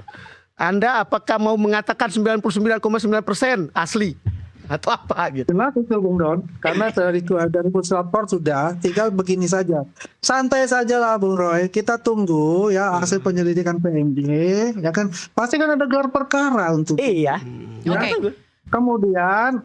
Anda apakah mau mengatakan 99,9% asli atau apa gitu? Jelas itu Bung Don, karena dari pusat lapor sudah, tinggal begini saja. Santai saja lah Bung Roy, kita tunggu ya hasil penyelidikan PMJ, ya kan. Pasti kan ada gelar perkara untuk Iya. ya. Oke. Kemudian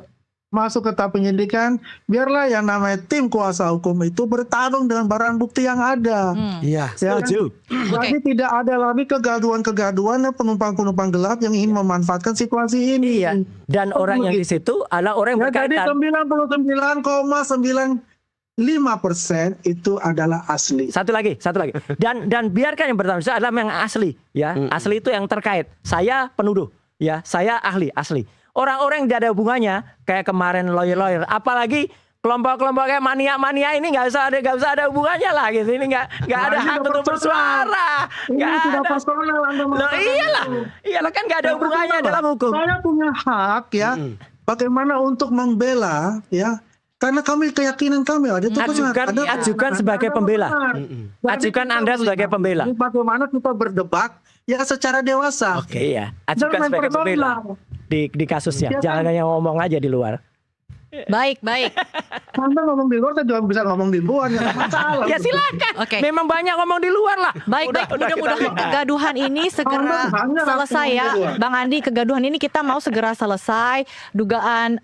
masuk ke tahap penyidikan, biarlah yang namanya tim kuasa hukum itu bertarung dengan barang bukti yang ada. Iya. Ya, Setuju. jadi tidak ada lagi kegaduhan-kegaduhan dan penumpang-penumpang gelap yang ingin memanfaatkan situasi ini. Iya. Dan orang yang di situ adalah orang yang Ya, jadi berkaitan. 99,9 5% itu adalah asli. Satu lagi. Dan biarkan yang bertanggung jawab adalah yang asli, ya. Asli itu yang terkait. Saya penuduh, ya. Saya ahli, asli. Orang-orang yang tidak ada hubungannya, kayak kemarin lawyer, apalagi kelompok-kelompok kayak mania-mania ini nggak usah ada hubungannya lah gitu. Ini nggak ada hak untuk bersuara. Ini Nggak tidak ada. personal Anda Loh, iyalah kan nggak ada hubungannya dalam hukum. Saya punya hak ya. Bagaimana untuk membela ya? Karena keyakinan kami ada itu Ajukan sebagai pembela. Ajukan Anda sebagai pembela. Bagaimana kita berdebat ya secara dewasa. Oke ya, ajukan Jangan sebagai pembela personal. di kasusnya. Ya, Jangan kan? hanya ngomong aja di luar. Baik. Anda ngomong di luar, saya juga bisa ngomong di luar, nggak masalah. Ya silakan. Oke. Memang banyak ngomong di luar lah. Baik, mudah-mudahan kegaduhan ini segera selesai ya. Bang Andi, kegaduhan ini kita mau segera selesai. Dugaan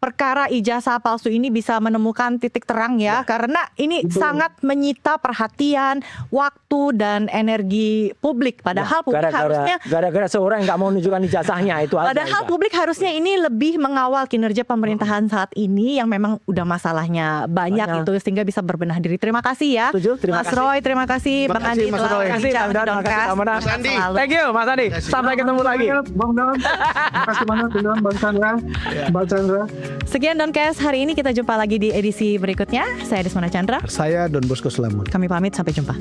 perkara ijazah palsu ini bisa menemukan titik terang ya. Karena ini sangat menyita perhatian, waktu, dan energi publik. Padahal publik harusnya... Gara-gara seorang yang nggak mau menunjukkan ijazahnya itu aja. Padahal publik harusnya ini lebih mengawal kinerja pemerintahan saat ini yang memang udah masalahnya banyak itu sehingga bisa berbenah diri. Terima kasih ya. Setuju, terima Mas kasih. Roy, terima kasih Terima Bang kasih, Andi Mas telah Roy. berbincang Terima kasih, di Doncast. Mas Andi. Selalu. Thank you Mas Andi. Sampai ketemu lagi. Bang Dan, terima kasih banyak dengan Bang Chandra. Bang Chandra. Sekian Doncast hari ini, kita jumpa lagi di edisi berikutnya. Saya Desmona Chandra. Saya Don Bosco Slamet. Kami pamit, sampai jumpa.